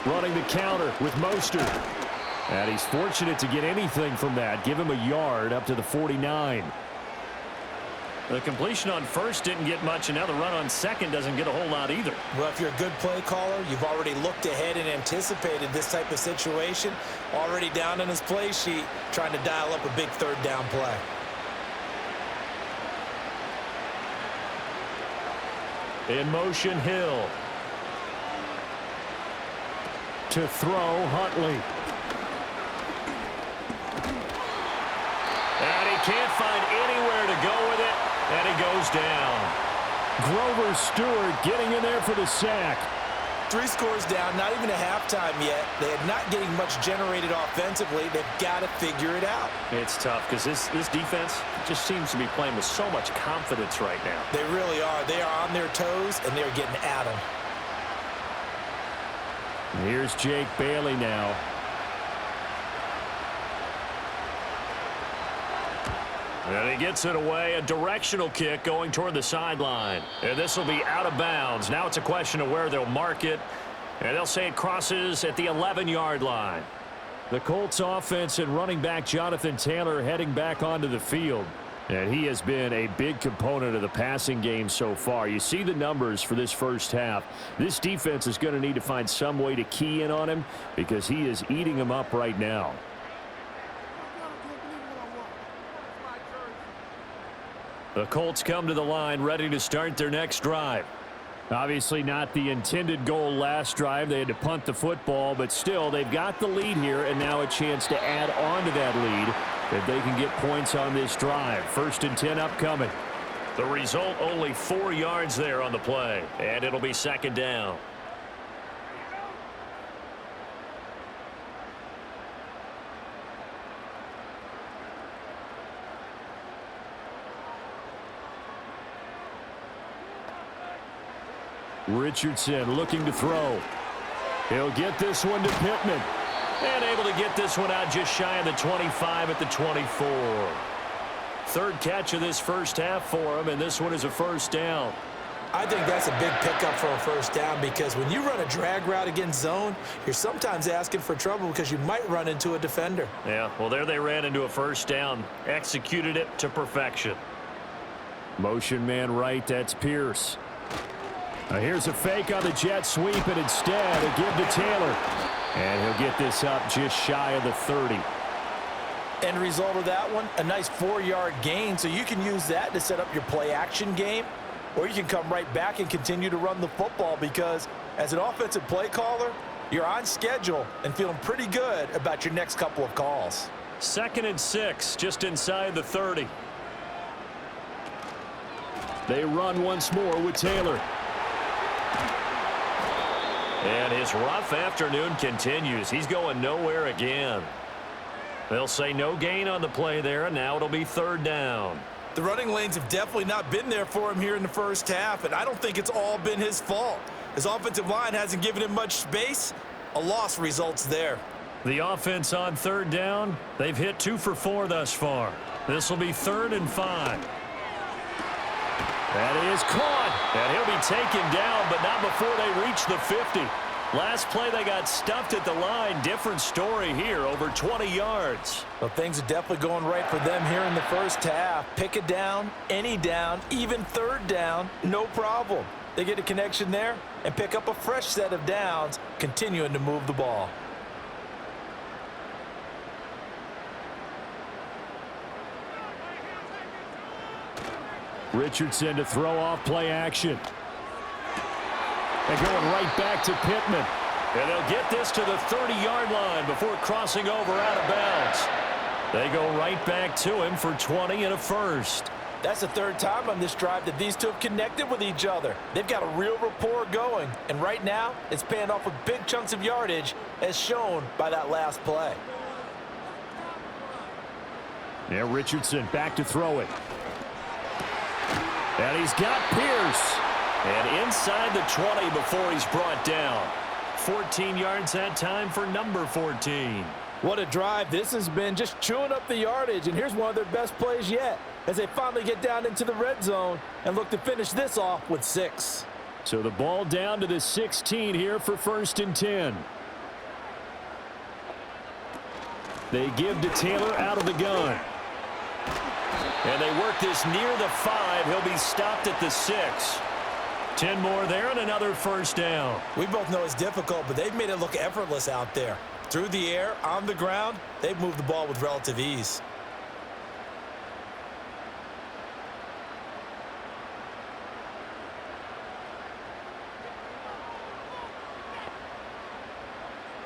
Running the counter with Mostert. And he's fortunate to get anything from that. Give him a yard up to the 49. The completion on 1st didn't get much, and now the run on 2nd doesn't get a whole lot either. Well, if you're a good play caller, you've already looked ahead and anticipated this type of situation. Already down on his play sheet, trying to dial up a big 3rd down play. In motion, Hill. To throw, Huntley. And he can't find anywhere to go with it, and he goes down. Grover Stewart getting in there for the sack. 3 scores down, not even a halftime yet. They are not getting much generated offensively. They've got to figure it out. It's tough because this defense just seems to be playing with so much confidence right now. They really are. They are on their toes, and they're getting at them. Here's Jake Bailey now. And he gets it away, a directional kick going toward the sideline. And this will be out of bounds. Now it's a question of where they'll mark it. And they'll say it crosses at the 11-yard line. The Colts offense and running back Jonathan Taylor heading back onto the field. And he has been a big component of the passing game so far. You see the numbers for this 1st half. This defense is going to need to find some way to key in on him because he is eating them up right now. The Colts come to the line ready to start their next drive. Obviously not the intended goal last drive. They had to punt the football, but still they've got the lead here and now a chance to add on to that lead if they can get points on this drive. 1st and 10 upcoming. The result, only 4 yards there on the play, and it'll be 2nd down. Richardson looking to throw. He'll get this one to Pittman. And able to get this one out just shy of the 25 at the 24. 3rd catch of this 1st half for him, and this one is a 1st down. I think that's a big pickup for a first down because when you run a drag route against zone, you're sometimes asking for trouble because you might run into a defender. Yeah, well, there they ran into a first down, executed it to perfection. Motion man right, that's Pierce. Now here's a fake on the jet sweep, and instead a give to Taylor. And he'll get this up just shy of the 30. End result of that one, a nice 4-yard gain, so you can use that to set up your play-action game, or you can come right back and continue to run the football because as an offensive play caller, you're on schedule and feeling pretty good about your next couple of calls. 2nd and 6, just inside the 30. They run once more with Taylor. And his rough afternoon continues. He's going nowhere again. They'll say no gain on the play there, and now it'll be 3rd down. The running lanes have definitely not been there for him here in the first half, and I don't think it's all been his fault. His offensive line hasn't given him much space. A loss results there. The offense on 3rd down, they've hit 2 for 4 thus far. This will be 3rd and 5. That is caught. And he'll be taken down, but not before they reach the 50. Last play, they got stuffed at the line. Different story here, over 20 yards. Well, things are definitely going right for them here in the first half. Pick a down, any down, even 3rd down, no problem. They get a connection there and pick up a fresh set of downs, continuing to move the ball. Richardson to throw off play action. And going right back to Pittman. And they'll get this to the 30-yard line before crossing over out of bounds. They go right back to him for 20 and a first. That's the 3rd time on this drive that these two have connected with each other. They've got a real rapport going, and right now it's paying off with big chunks of yardage as shown by that last play. Now Richardson back to throw it. And he's got Pierce. And inside the 20 before he's brought down. 14 yards that time for number 14. What a drive this has been, just chewing up the yardage, and here's one of their best plays yet as they finally get down into the red zone and look to finish this off with 6. So the ball down to the 16 here for 1st and 10. They give to Taylor out of the gun. And they work this near the 5. He'll be stopped at the 6. 10 more there and another first down. We both know it's difficult, but they've made it look effortless out there. Through the air, on the ground, they've moved the ball with relative ease.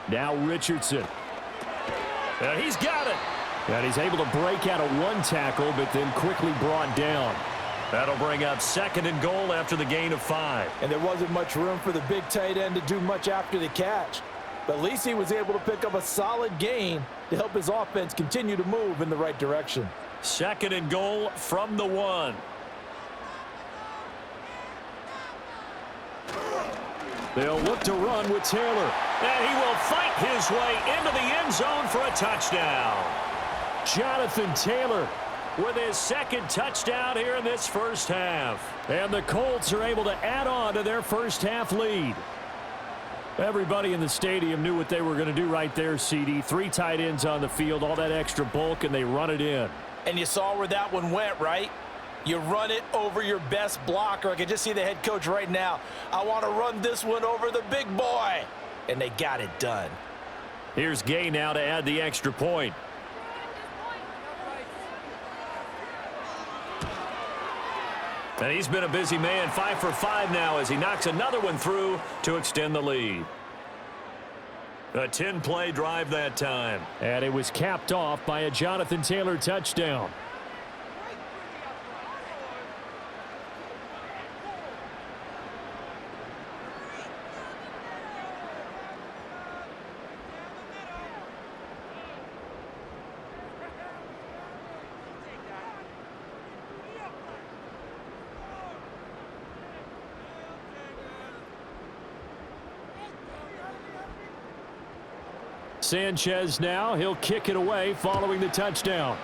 Now Richardson. And he's got it. And he's able to break out of 1 tackle, but then quickly brought down. That'll bring up 2nd and goal after the gain of 5. And there wasn't much room for the big tight end to do much after the catch. But at least he was able to pick up a solid gain to help his offense continue to move in the right direction. 2nd and goal from the 1. They'll look to run with Taylor. And he will fight his way into the end zone for a touchdown. Jonathan Taylor with his 2nd touchdown here in this first half. And the Colts are able to add on to their first half lead. Everybody in the stadium knew what they were going to do right there, CD. 3 tight ends on the field, all that extra bulk, and they run it in. And you saw where that one went, right? You run it over your best blocker. I can just see the head coach right now. I want to run this one over the big boy. And they got it done. Here's Gay now to add the extra point. And he's been a busy man, 5 for 5 now as he knocks another one through to extend the lead. A 10-play drive that time. And it was capped off by a Jonathan Taylor touchdown. Sanchez now, he'll kick it away following the touchdown.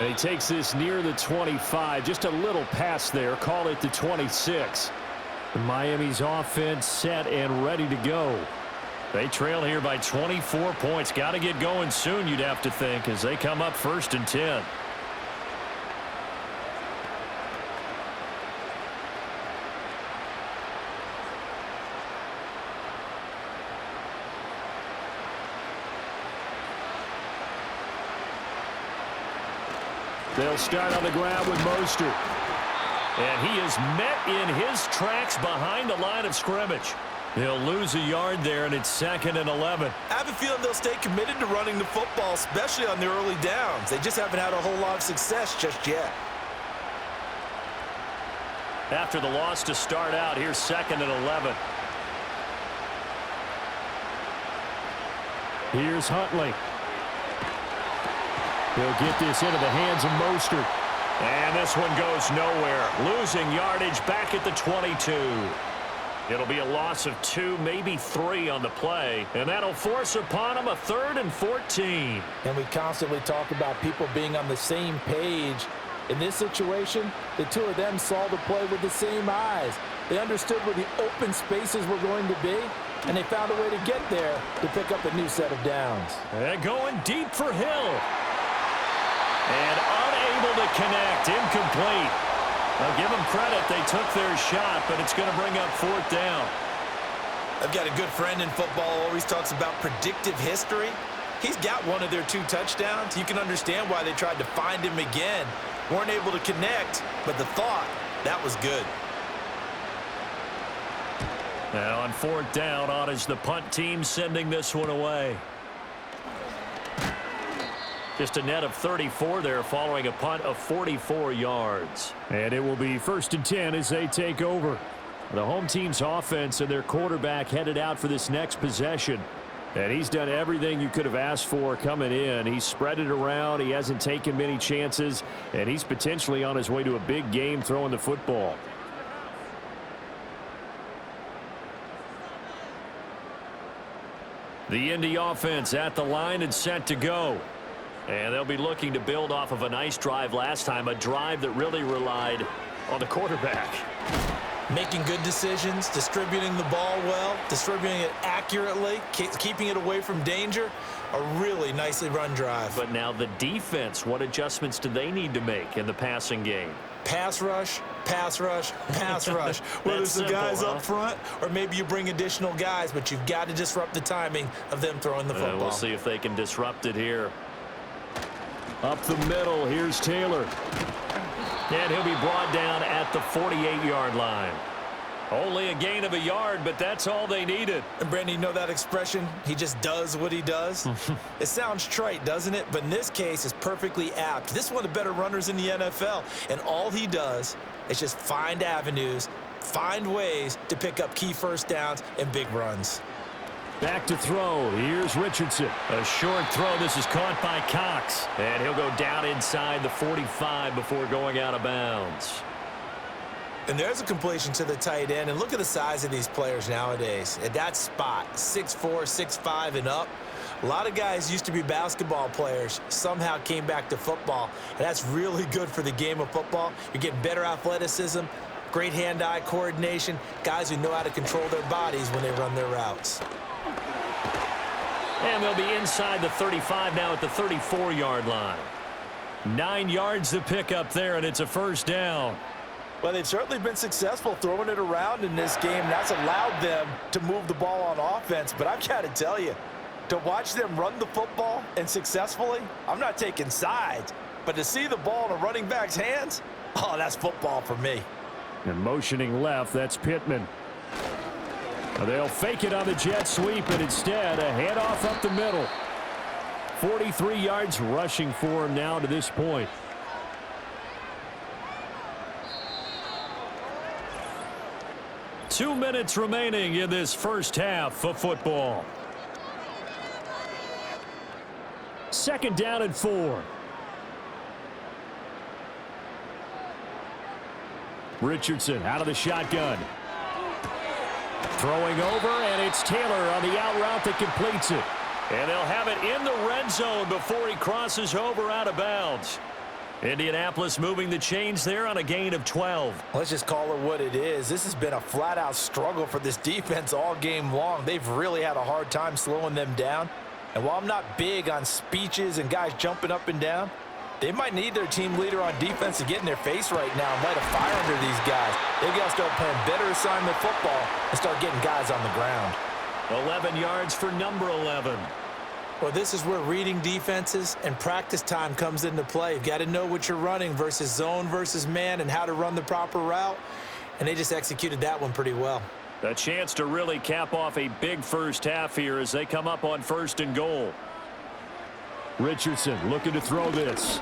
And he takes this near the 25. Just a little pass there. Call it the 26. Miami's offense set and ready to go. They trail here by 24 points. Got to get going soon, you'd have to think, as they come up 1st and 10. They'll start on the ground with Mostert. And he is met in his tracks behind the line of scrimmage. He'll lose a yard there, and it's 2nd and 11. I have a feeling they'll stay committed to running the football, especially on the early downs. They just haven't had a whole lot of success just yet. After the loss to start out, here's 2nd and 11. Here's Huntley. He'll get this into the hands of Mostert. And this one goes nowhere. Losing yardage back at the 22. It'll be a loss of 2, maybe 3 on the play. And that'll force upon him a 3rd and 14. And we constantly talk about people being on the same page. In this situation, the two of them saw the play with the same eyes. They understood where the open spaces were going to be, and they found a way to get there to pick up a new set of downs. And going deep for Hill. And unable to connect. Incomplete. I'll give them credit. They took their shot, but it's going to bring up 4th down. I've got a good friend in football who always talks about predictive history. He's got one of their 2 touchdowns. You can understand why they tried to find him again. Weren't able to connect, but the thought, that was good. Now on 4th down, on is the punt team sending this one away. Just a net of 34 there following a punt of 44 yards. And it will be 1st and 10 as they take over. The home team's offense and their quarterback headed out for this next possession. And he's done everything you could have asked for coming in. He's spread it around. He hasn't taken many chances. And he's potentially on his way to a big game throwing the football. The Indy offense at the line and set to go. And they'll be looking to build off of a nice drive last time, a drive that really relied on the quarterback. Making good decisions, distributing the ball well, distributing it accurately, keeping it away from danger. A really nicely run drive. But now the defense, what adjustments do they need to make in the passing game? Pass rush, pass rush, pass rush. Whether it's the guys up front or maybe you bring additional guys, but you've got to disrupt the timing of them throwing the football. We'll see if they can disrupt it here. Up the middle, here's Taylor. And he'll be brought down at the 48-yard line. Only a gain of a yard, but that's all they needed. And Brandon, you know that expression, he just does what he does? It sounds trite, doesn't it? But in this case, it's perfectly apt. This is one of the better runners in the NFL. And all he does is just find avenues, find ways to pick up key 1st downs and big runs. Back to throw. Here's Richardson. A short throw. This is caught by Cox. And he'll go down inside the 45 before going out of bounds. And there's a completion to the tight end. And look at the size of these players nowadays. At that spot, 6'4", 6'5", and up. A lot of guys used to be basketball players, somehow came back to football. And that's really good for the game of football. You're getting better athleticism, great hand-eye coordination, guys who know how to control their bodies when they run their routes. And they'll be inside the 35 now at the 34-yard line. 9 yards to pick up there, and it's a 1st down. Well, they've certainly been successful throwing it around in this game. That's allowed them to move the ball on offense. But I've got to tell you, to watch them run the football and successfully, I'm not taking sides. But to see the ball in a running back's hands, oh, that's football for me. And motioning left, that's Pittman. They'll fake it on the jet sweep, and instead a handoff up the middle. 43 yards rushing for him now to this point. Two minutes remaining in this first half of football. 2nd down and 4. Richardson out of the shotgun. Throwing over, and it's Taylor on the out route that completes it. And they'll have it in the red zone before he crosses over out of bounds. Indianapolis moving the chains there on a gain of 12. Let's just call it what it is. This has been a flat-out struggle for this defense all game long. They've really had a hard time slowing them down. And while I'm not big on speeches and guys jumping up and down, they might need their team leader on defense to get in their face right now and light a fire under these guys. They've got to start playing better assignment football and start getting guys on the ground. 11 yards for number 11. Well, this is where reading defenses and practice time comes into play. You've got to know what you're running versus zone versus man and how to run the proper route. And they just executed that one pretty well. A chance to really cap off a big first half here as they come up on 1st and goal. Richardson looking to throw this.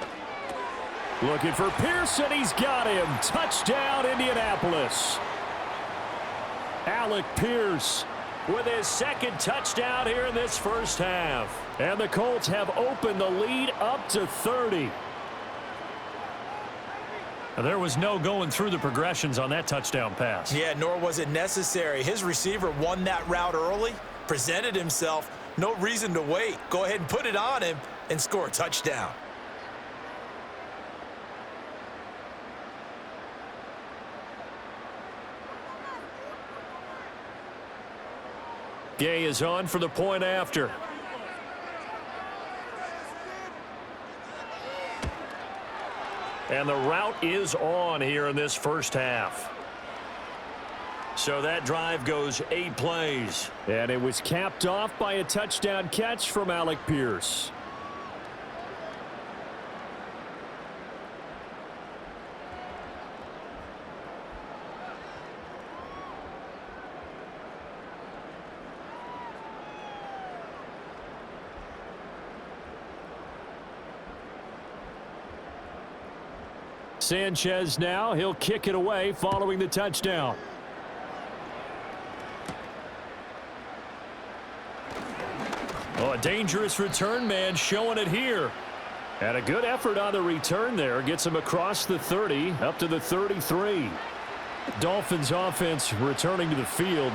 Looking for Pearson. He's got him. Touchdown, Indianapolis. Alec Pierce with his second touchdown here in this first half. And the Colts have opened the lead up to 30. There was no going through the progressions on that touchdown pass. Yeah, nor was it necessary. His receiver won that route early, presented himself. No reason to wait. Go ahead and put it on him and score a touchdown. Gay is on for the point after. And the route is on here in this first half. So that drive goes 8 plays. And it was capped off by a touchdown catch from Alec Pierce. Sanchez now, he'll kick it away following the touchdown. Oh, a dangerous return man showing it here. And a good effort on the return there. Gets him across the 30, up to the 33. Dolphins offense returning to the field.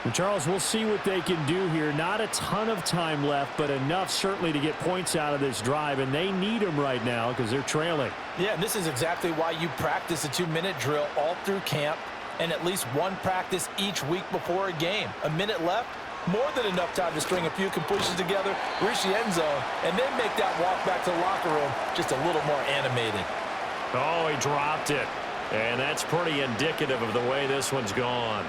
And Charles, we'll see what they can do here. Not a ton of time left, but enough certainly to get points out of this drive. And they need them right now because they're trailing. Yeah, and this is exactly why you practice a 2-minute drill all through camp and at least one practice each week before a game. A minute left, more than enough time to string a few completions together, reach the end zone, and then make that walk back to the locker room just a little more animated. Oh, he dropped it. And that's pretty indicative of the way this one's gone.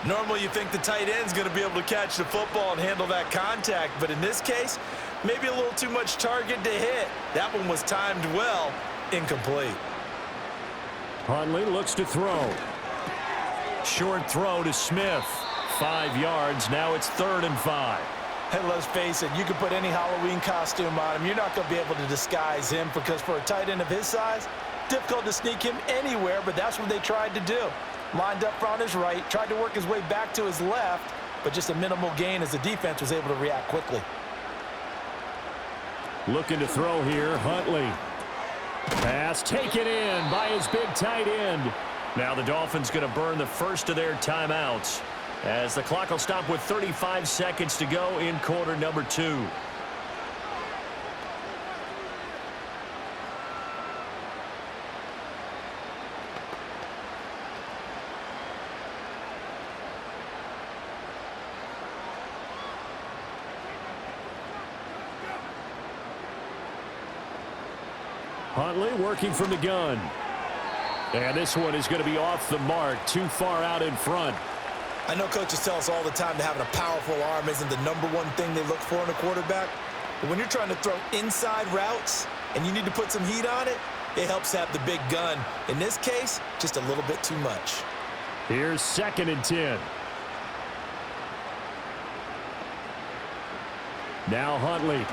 Normally you think the tight end's going to be able to catch the football and handle that contact, but in this case, maybe a little too much target to hit. That one was timed well, incomplete. Huntley looks to throw. Short throw to Smith. 5 yards. Now it's 3rd and 5. Hey, let's face it, you can put any Halloween costume on him. You're not going to be able to disguise him because for a tight end of his size, difficult to sneak him anywhere, but that's what they tried to do. Lined up on his right, tried to work his way back to his left, but just a minimal gain as the defense was able to react quickly. Looking to throw here, Huntley. Pass taken in by his big tight end. Now the Dolphins going to burn the first of their timeouts as the clock will stop with 35 seconds to go in quarter number 2. Huntley working from the gun. And this one is going to be off the mark, too far out in front. I know coaches tell us all the time that having a powerful arm isn't the #1 thing they look for in a quarterback. But when you're trying to throw inside routes and you need to put some heat on it, it helps have the big gun. In this case, just a little bit too much. Here's 2nd and 10. Now Huntley.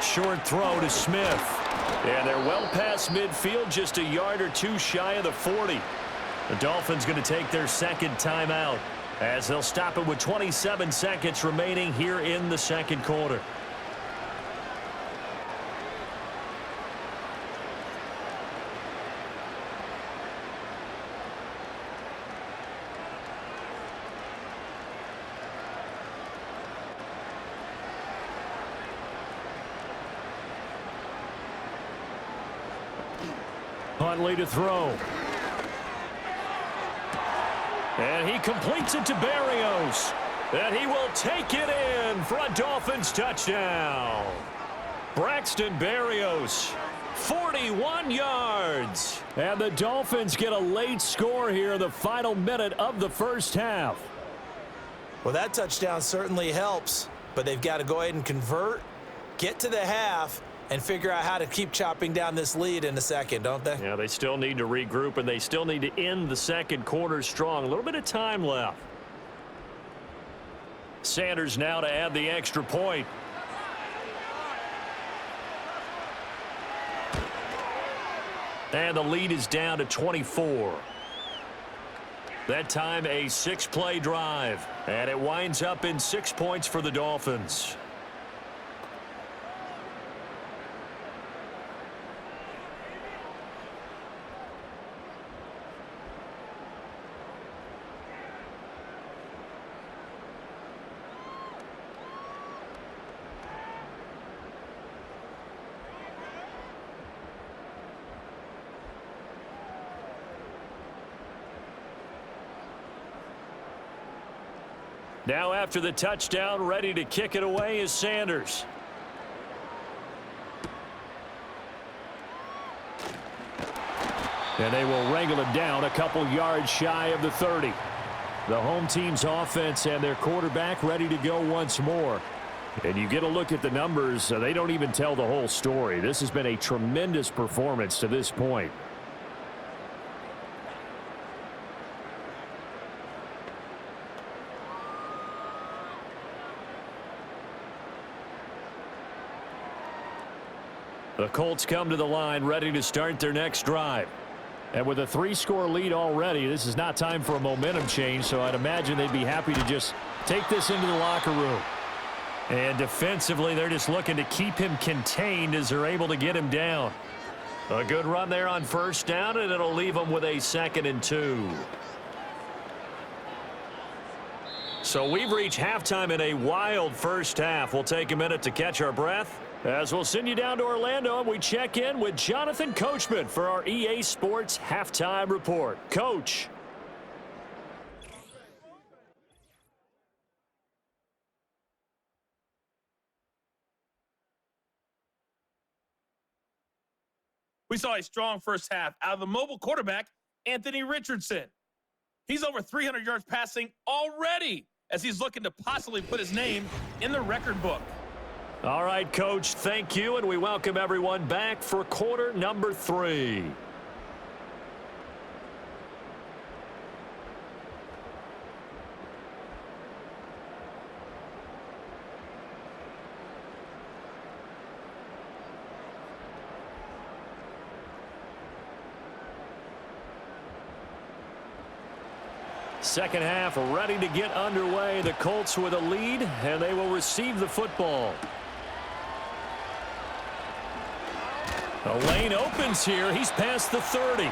Short throw to Smith. And they're well past midfield, just a yard or two shy of the 40. The Dolphins going to take their second timeout as they'll stop it with 27 seconds remaining here in the second quarter. Huntley to throw. And he completes it to Berrios. And he will take it in for a Dolphins touchdown. Braxton Berrios, 41 yards. And the Dolphins get a late score here in the final minute of the first half. Well, that touchdown certainly helps, but they've got to go ahead and convert, get to the half, and figure out how to keep chopping down this lead in the second, don't they? Yeah, they still need to regroup, and they still need to end the second quarter strong. A little bit of time left. Sanders now to add the extra point. And the lead is down to 24. That time a 6-play drive. And it winds up in 6 points for the Dolphins. Now after the touchdown, ready to kick it away is Sanders. And they will wrangle it down a couple yards shy of the 30. The home team's offense and their quarterback ready to go once more. And you get a look at the numbers, they don't even tell the whole story. This has been a tremendous performance to this point. The Colts come to the line ready to start their next drive. And with a 3-score lead already, this is not time for a momentum change, so I'd imagine they'd be happy to just take this into the locker room. And defensively, they're just looking to keep him contained as they're able to get him down. A good run there on first down, and it'll leave them with a 2nd and 2. So we've reached halftime in a wild first half. We'll take a minute to catch our breath, as we'll send you down to Orlando and we check in with Jonathan Coachman for our EA Sports Halftime Report. Coach. We saw a strong first half out of the mobile quarterback, Anthony Richardson. He's over 300 yards passing already as he's looking to possibly put his name in the record book. All right, Coach, thank you, and we welcome everyone back for quarter number 3. Second half ready to get underway. The Colts with a lead, and they will receive the football. The lane opens here. He's past the 30.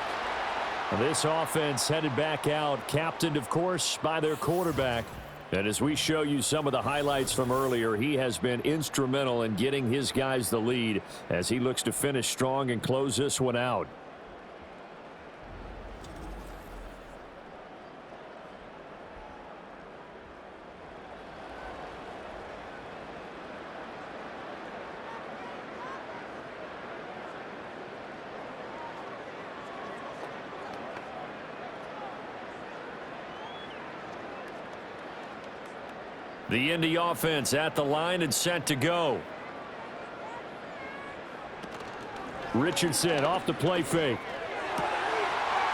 This offense headed back out, captained, of course, by their quarterback. And as we show you some of the highlights from earlier, he has been instrumental in getting his guys the lead as he looks to finish strong and close this one out. The Indy offense at the line and set to go. Richardson off the play fake.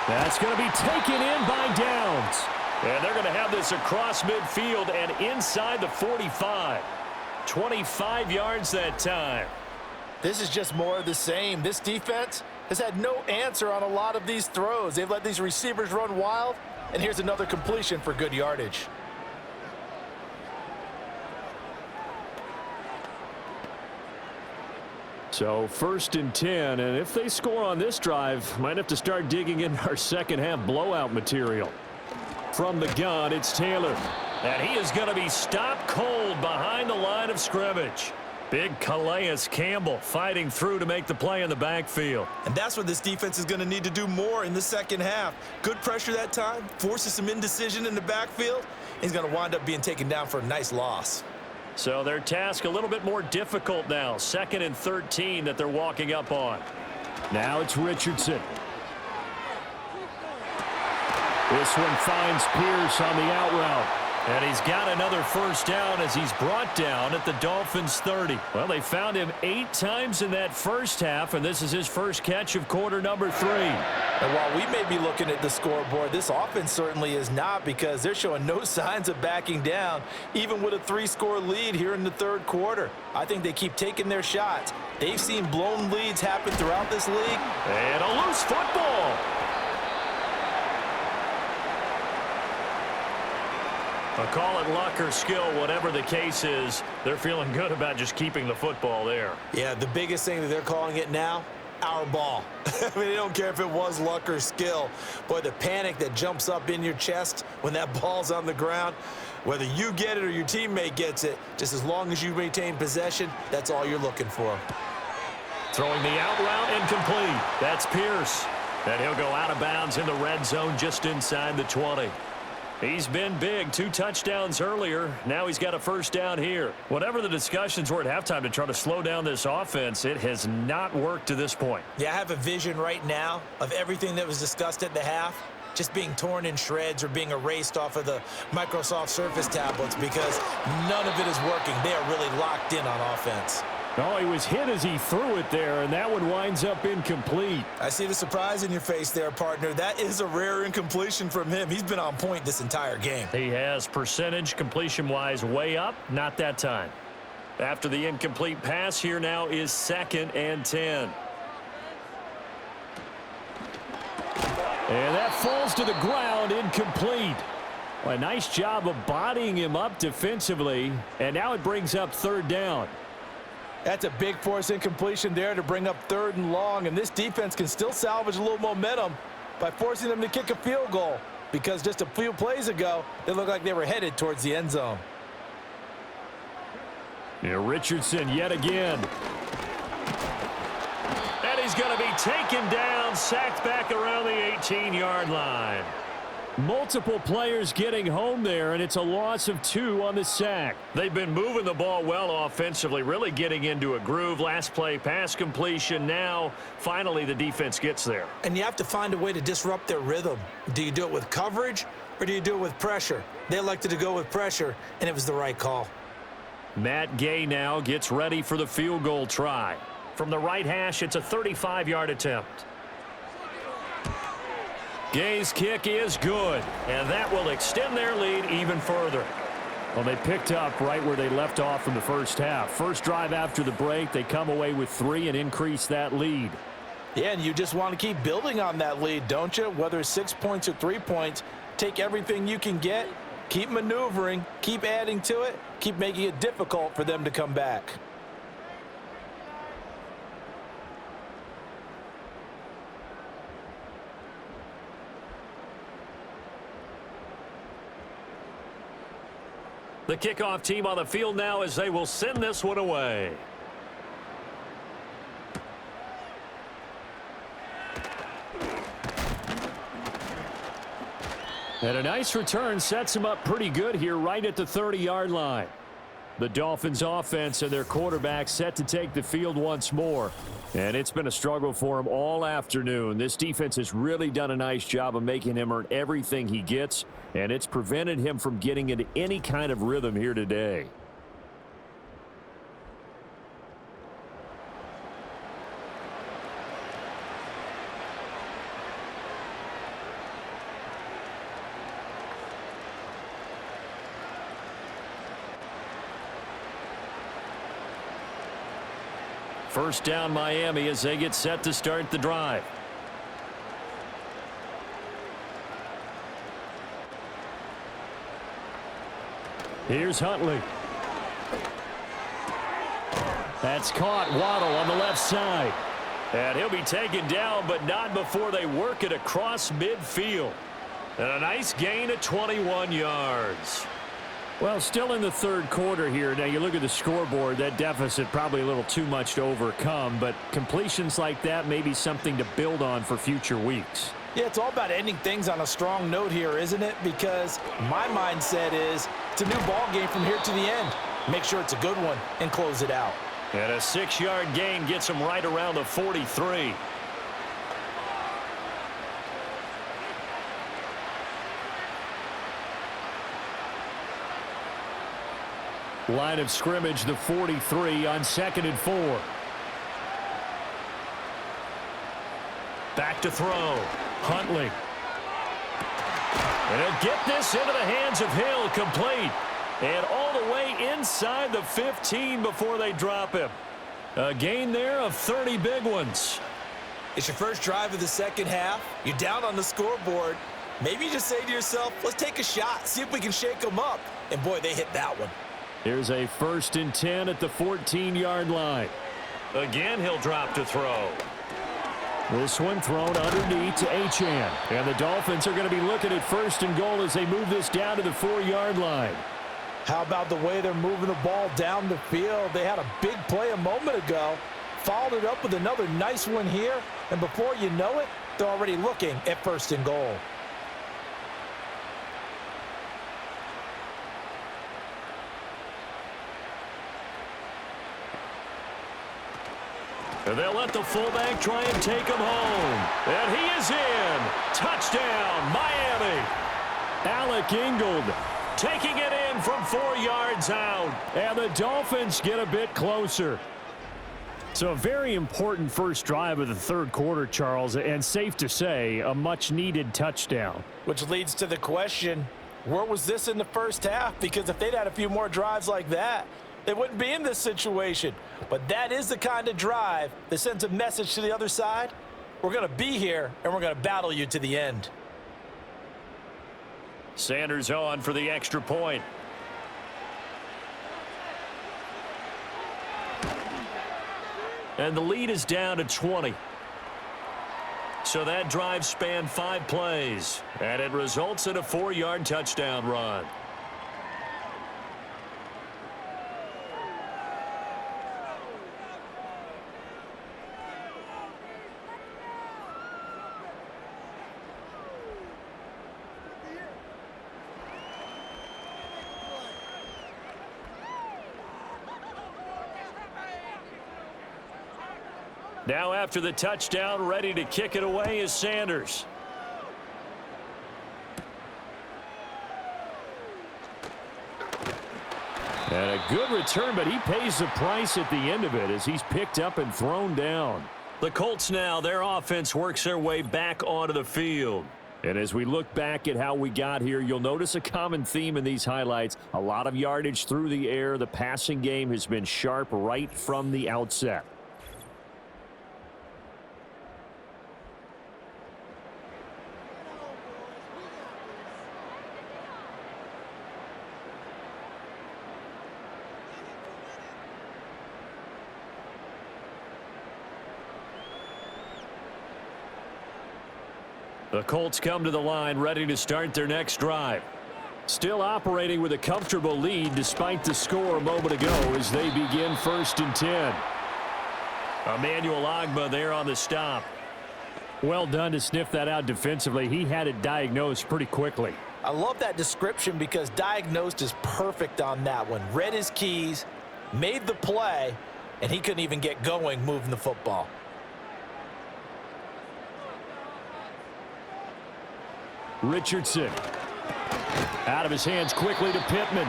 That's going to be taken in by Downs. And they're going to have this across midfield and inside the 45. 25 yards that time. This is just more of the same. This defense has had no answer on a lot of these throws. They've let these receivers run wild, and here's another completion for good yardage. So 1st and 10, and if they score on this drive, might have to start digging in our second half blowout material. From the gun, it's Taylor. And he is going to be stopped cold behind the line of scrimmage. Big Calais Campbell fighting through to make the play in the backfield. And that's what this defense is going to need to do more in the second half. Good pressure that time, forces some indecision in the backfield. He's going to wind up being taken down for a nice loss. So their task a little bit more difficult now. 2nd and 13 that they're walking up on. Now it's Richardson. This one finds Pierce on the out route. And he's got another first down as he's brought down at the Dolphins' 30. Well, they found him 8 times in that first half, and this is his first catch of quarter number 3. And while we may be looking at the scoreboard, this offense certainly is not, because they're showing no signs of backing down, even with a 3-score lead here in the third quarter. I think they keep taking their shots. They've seen blown leads happen throughout this league. And a loose football. I'll call it luck or skill, whatever the case is. They're feeling good about just keeping the football there. Yeah, the biggest thing that they're calling it now, our ball. I mean, they don't care if it was luck or skill. Boy, the panic that jumps up in your chest when that ball's on the ground, whether you get it or your teammate gets it, just as long as you maintain possession, that's all you're looking for. Throwing the out route, incomplete. That's Pierce. And he'll go out of bounds in the red zone just inside the 20. He's been big. 2 touchdowns earlier. Now he's got a first down here. Whatever the discussions were at halftime to try to slow down this offense, it has not worked to this point. Yeah, I have a vision right now of everything that was discussed at the half just being torn in shreds or being erased off of the Microsoft Surface tablets, because none of it is working. They are really locked in on offense. Oh, he was hit as he threw it there, and that one winds up incomplete. I see the surprise in your face there, partner. That is a rare incompletion from him. He's been on point this entire game. He has percentage completion-wise way up. Not that time. After the incomplete pass, here now is 2nd and 10. And that falls to the ground, incomplete. Well, a nice job of bodying him up defensively, and now it brings up 3rd down. That's a big force incompletion there to bring up 3rd and long, and this defense can still salvage a little momentum by forcing them to kick a field goal, because just a few plays ago, they looked like they were headed towards the end zone. Here Richardson yet again. And he's going to be taken down, sacked back around the 18-yard line. Multiple players getting home there, and it's a loss of 2 on the sack. They've been moving the ball well offensively, really getting into a groove. Last play, pass completion. Now, finally, the defense gets there. And you have to find a way to disrupt their rhythm. Do you do it with coverage, or do you do it with pressure? They elected to go with pressure, and it was the right call. Matt Gay now gets ready for the field goal try. From the right hash, it's a 35-yard attempt. Gay's kick is good, and that will extend their lead even further. Well, they picked up right where they left off in the first half. First drive after the break, they come away with 3 and increase that lead. Yeah, and you just want to keep building on that lead, don't you? Whether it's 6 points or 3 points, take everything you can get, keep maneuvering, keep adding to it, keep making it difficult for them to come back. The kickoff team on the field now as they will send this one away. And a nice return sets him up pretty good here right at the 30-yard line. The Dolphins offense and their quarterback set to take the field once more. And it's been a struggle for him all afternoon. This defense has really done a nice job of making him earn everything he gets, and it's prevented him from getting into any kind of rhythm here today. First down Miami as they get set to start the drive. Here's Huntley. That's caught. Waddle on the left side. And he'll be taken down, but not before they work it across midfield. And a nice gain of 21 yards. Well, still in the third quarter here. Now, you look at the scoreboard, that deficit probably a little too much to overcome, but completions like that may be something to build on for future weeks. Yeah, it's all about ending things on a strong note here, isn't it? Because my mindset is it's a new ball game from here to the end. Make sure it's a good one and close it out. And a 6-yard gain gets him right around the 43. Line of scrimmage, the 43 on 2nd and 4. Back to throw. Huntley. And he'll get this into the hands of Hill, complete. And all the way inside the 15 before they drop him. A gain there of 30 big ones. It's your first drive of the second half. You're down on the scoreboard. Maybe you just say to yourself, let's take a shot, see if we can shake them up. And boy, they hit that one. Here's a 1st and 10 at the 14-yard line. Again, he'll drop to throw. This one thrown underneath to Achane. And the Dolphins are going to be looking at 1st and goal as they move this down to the 4-yard line. How about the way they're moving the ball down the field? They had a big play a moment ago, followed it up with another nice one here, and before you know it, they're already looking at 1st and goal. And they'll let the fullback try and take him home. And he is in. Touchdown, Miami. Alec Ingold taking it in from 4 yards out. And the Dolphins get a bit closer. So a very important first drive of the third quarter, Charles, and safe to say, a much-needed touchdown. Which leads to the question, where was this in the first half? Because if they'd had a few more drives like that, they wouldn't be in this situation. But that is the kind of drive that sends a message to the other side. We're going to be here, and we're going to battle you to the end. Sanders on for the extra point. And the lead is down to 20. So that drive spanned 5 plays, and it results in a 4-yard touchdown run. Now after the touchdown, ready to kick it away is Sanders. And a good return, but he pays the price at the end of it as he's picked up and thrown down. The Colts now, their offense works their way back onto the field. And as we look back at how we got here, you'll notice a common theme in these highlights. A lot of yardage through the air. The passing game has been sharp right from the outset. The Colts come to the line ready to start their next drive. Still operating with a comfortable lead despite the score a moment ago as they begin 1st and 10. Emmanuel Ogbah there on the stop. Well done to sniff that out defensively. He had it diagnosed pretty quickly. I love that description because diagnosed is perfect on that one. Read his keys, made the play, and he couldn't even get going moving the football. Richardson. Out of his hands quickly to Pittman.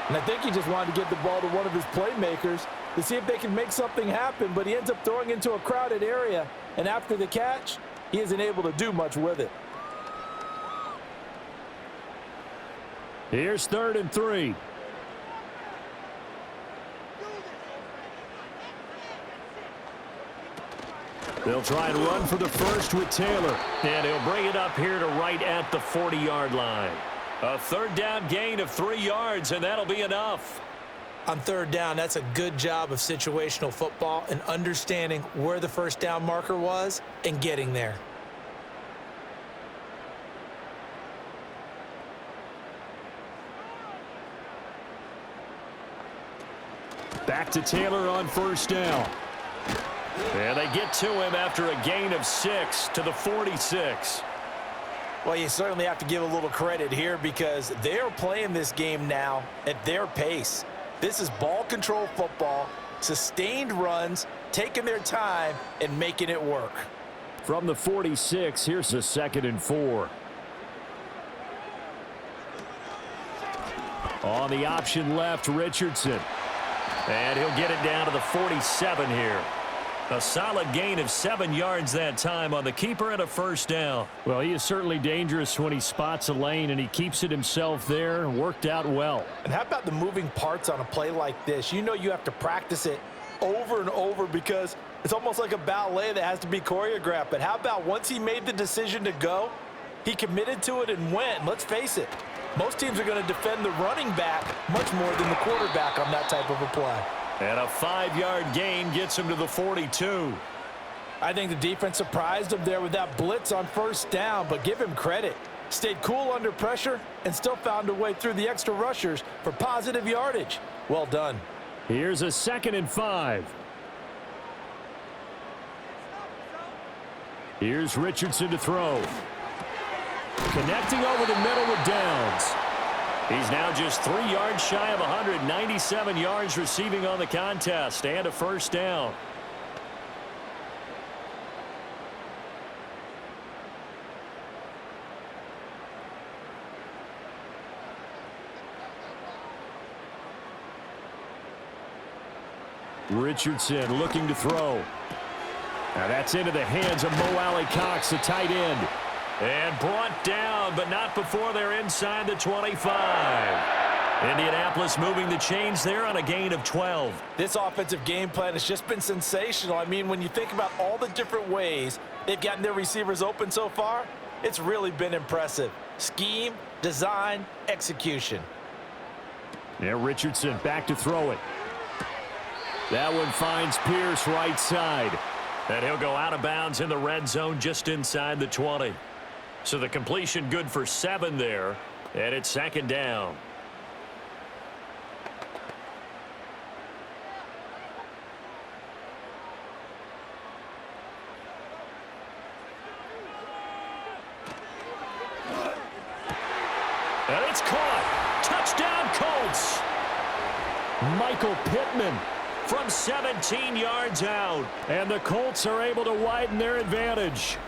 And I think he just wanted to get the ball to one of his playmakers to see if they can make something happen, but he ends up throwing into a crowded area, and after the catch, he isn't able to do much with it. Here's 3rd and 3. They'll try and run for the first with Taylor. And he'll bring it up here to right at the 40-yard line. A 3rd down gain of 3 yards, and that'll be enough. On 3rd down, that's a good job of situational football and understanding where the 1st down marker was and getting there. back to Taylor on first down. And they get to him after a gain of 6 to the 46. Well, you certainly have to give a little credit here because they're playing this game now at their pace. This is ball control football, sustained runs, taking their time and making it work. From the 46, here's a 2nd and 4. On the option left, Richardson. And he'll get it down to the 47 here. A solid gain of 7 yards that time on the keeper and a first down. Well, he is certainly dangerous when he spots a lane, and he keeps it himself there and worked out well. And how about the moving parts on a play like this? You know you have to practice it over and over because it's almost like a ballet that has to be choreographed. But how about once he made the decision to go, he committed to it and went. Let's face it, most teams are going to defend the running back much more than the quarterback on that type of a play. And a 5-yard gain gets him to the 42. I think the defense surprised him there with that blitz on first down, but give him credit. Stayed cool under pressure and still found a way through the extra rushers for positive yardage. Well done. Here's a 2nd and 5. Here's Richardson to throw. Connecting over the middle with Downs. He's now just 3 yards shy of 197 yards receiving on the contest and a first down. Richardson looking to throw. Now that's into the hands of Mo Alley-Cox, the tight end. And brought down, but not before they're inside the 25. Indianapolis moving the chains there on a gain of 12. This offensive game plan has just been sensational. I mean, when you think about all the different ways they've gotten their receivers open so far, it's really been impressive. Scheme, design, execution. Yeah, Richardson back to throw it. That one finds Pierce right side. And he'll go out of bounds in the red zone just inside the 20. So the completion good for 7 there, and it's 2nd down. And it's caught. Touchdown, Colts. Michael Pittman from 17 yards out. And the Colts are able to widen their advantage.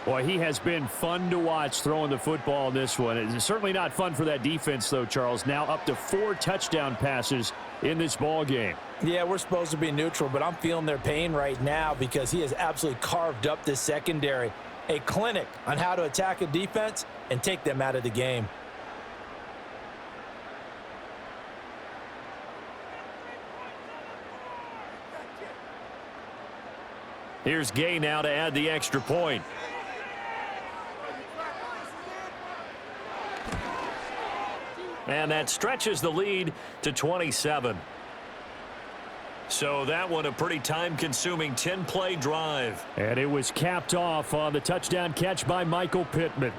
Boy, he has been fun to watch throwing the football in this one. It's certainly not fun for that defense, though, Charles. Now up to 4 touchdown passes in this ball game. Yeah, we're supposed to be neutral, but I'm feeling their pain right now because he has absolutely carved up this secondary. A clinic on how to attack a defense and take them out of the game. Here's Gay now to add the extra point. And that stretches the lead to 27. So that one a pretty time-consuming 10-play drive. And it was capped off on the touchdown catch by Michael Pittman.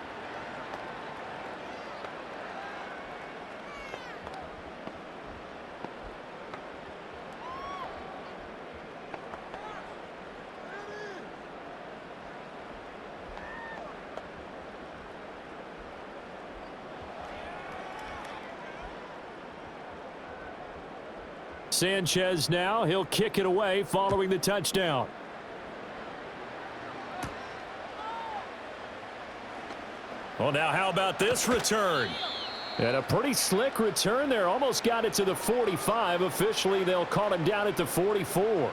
Sanchez now, he'll kick it away following the touchdown. Well, now how about this return? And a pretty slick return there. Almost got it to the 45. Officially, they'll call him down at the 44.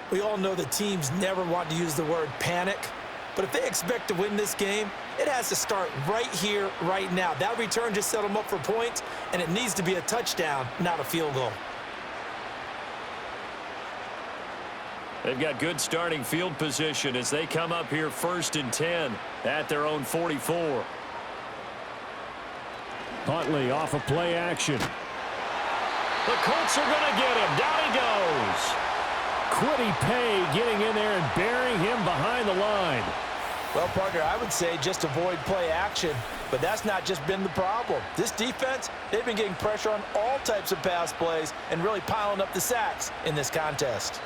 We all know the teams never want to use the word panic. But if they expect to win this game, it has to start right here, right now. That return just set them up for points, and it needs to be a touchdown, not a field goal. They've got good starting field position as they come up here 1st and 10 at their own 44. Huntley off of play action. The Colts are going to get him. Down he goes. Quiddy Pay getting in there and burying him behind the line. Well, partner, I would say just avoid play action, but that's not just been the problem. This defense, they've been getting pressure on all types of pass plays and really piling up the sacks in this contest.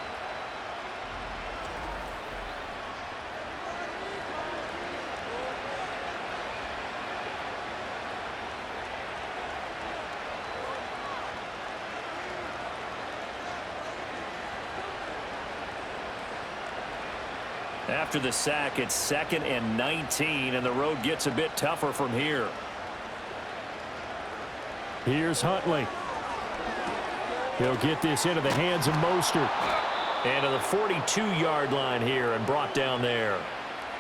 After the sack, it's 2nd and 19, and the road gets a bit tougher from here. Here's Huntley. He'll get this into the hands of Mostert. And to the 42-yard line here and brought down there.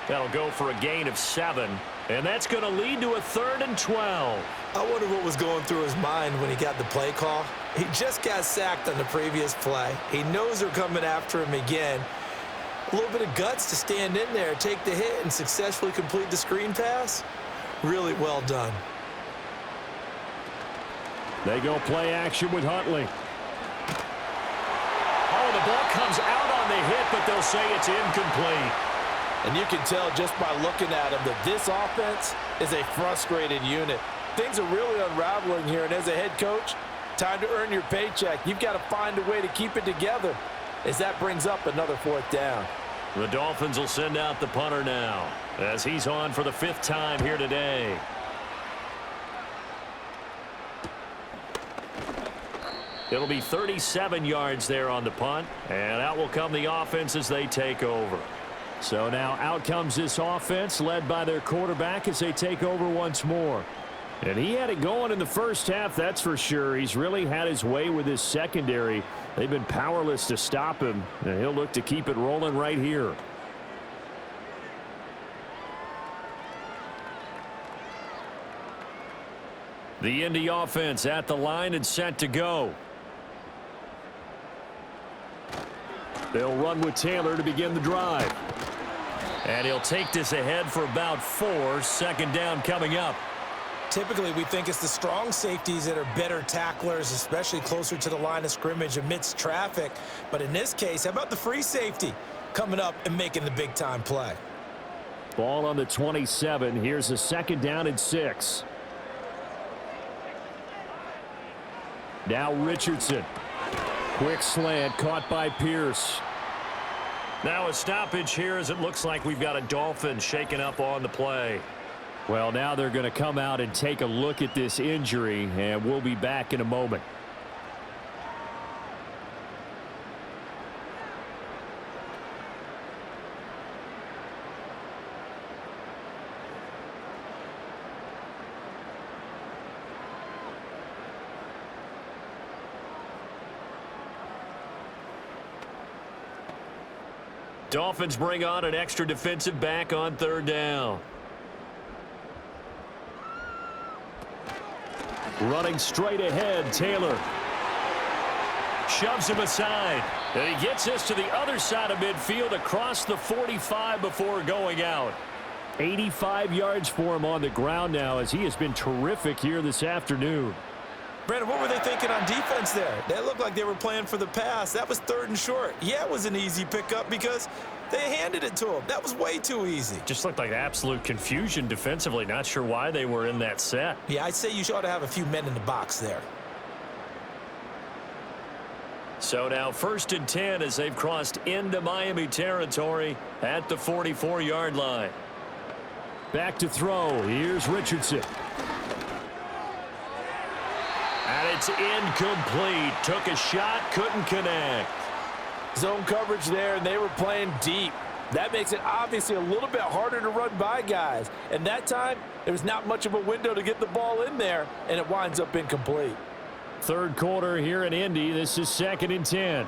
That'll go for a gain of 7, and that's going to lead to a 3rd and 12. I wonder what was going through his mind when he got the play call. He just got sacked on the previous play. He knows they're coming after him again. A little bit of guts to stand in there, take the hit, and successfully complete the screen pass. Really well done. They go play action with Huntley. Oh, the ball comes out on the hit, but they'll say it's incomplete. And you can tell just by looking at him that this offense is a frustrated unit. Things are really unraveling here, and as a head coach, time to earn your paycheck. You've got to find a way to keep it together as that brings up another 4th down. The Dolphins will send out the punter now as he's on for the 5th time here today. It'll be 37 yards there on the punt, and out will come the offense as they take over. So now out comes this offense led by their quarterback as they take over once more. And he had it going in the first half, that's for sure. He's really had his way with his secondary. They've been powerless to stop him, and he'll look to keep it rolling right here. The Indy offense at the line and set to go. They'll run with Taylor to begin the drive. And he'll take this ahead for about 4. 2nd down coming up. Typically, we think it's the strong safeties that are better tacklers, especially closer to the line of scrimmage amidst traffic. But in this case, how about the free safety coming up and making the big-time play? Ball on the 27. Here's a 2nd down and 6. Now Richardson. Quick slant caught by Pierce. Now a stoppage here as it looks like we've got a Dolphin shaken up on the play. Well, now they're going to come out and take a look at this injury, and we'll be back in a moment. Dolphins bring on an extra defensive back on 3rd down. Running straight ahead, Taylor. Shoves him aside. And he gets us to the other side of midfield across the 45 before going out. 85 yards for him on the ground now as he has been terrific here this afternoon. Brandon, what were they thinking on defense there? They looked like they were playing for the pass. That was 3rd and short. Yeah, it was an easy pickup because they handed it to him. That was way too easy. Just looked like absolute confusion defensively. Not sure why they were in that set. Yeah, I'd say you ought to have a few men in the box there. So now 1st and 10 as they've crossed into Miami territory at the 44-yard line. Back to throw. Here's Richardson. And it's incomplete. Took a shot, couldn't connect. Zone coverage there, and they were playing deep. That makes it obviously a little bit harder to run by guys. And that time, there was not much of a window to get the ball in there, and it winds up incomplete. 3rd quarter here in Indy. This is 2nd and 10.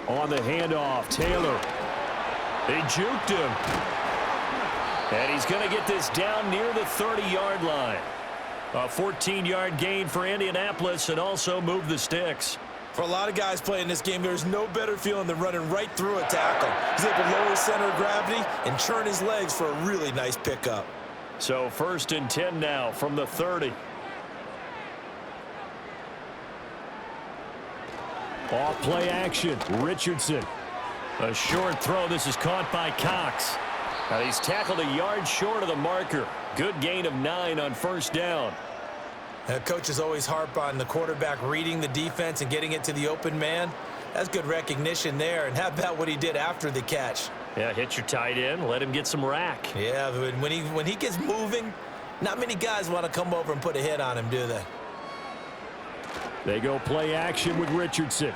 On the handoff, Taylor. They juked him. And he's going to get this down near the 30-yard line. A 14-yard gain for Indianapolis and also move the sticks. For a lot of guys playing this game, there's no better feeling than running right through a tackle. He's able to lower his center of gravity and churn his legs for a really nice pickup. So 1st and 10 now from the 30. Off play action. Richardson. A short throw. This is caught by Cox. Now he's tackled a yard short of the marker. Good gain of 9 on first down. Coaches always harp on the quarterback reading the defense and getting it to the open man. That's good recognition there. And how about what he did after the catch? Yeah, hit your tight end. Let him get some rack. Yeah, but when he gets moving, not many guys want to come over and put a hit on him, do they? They go play action with Richardson.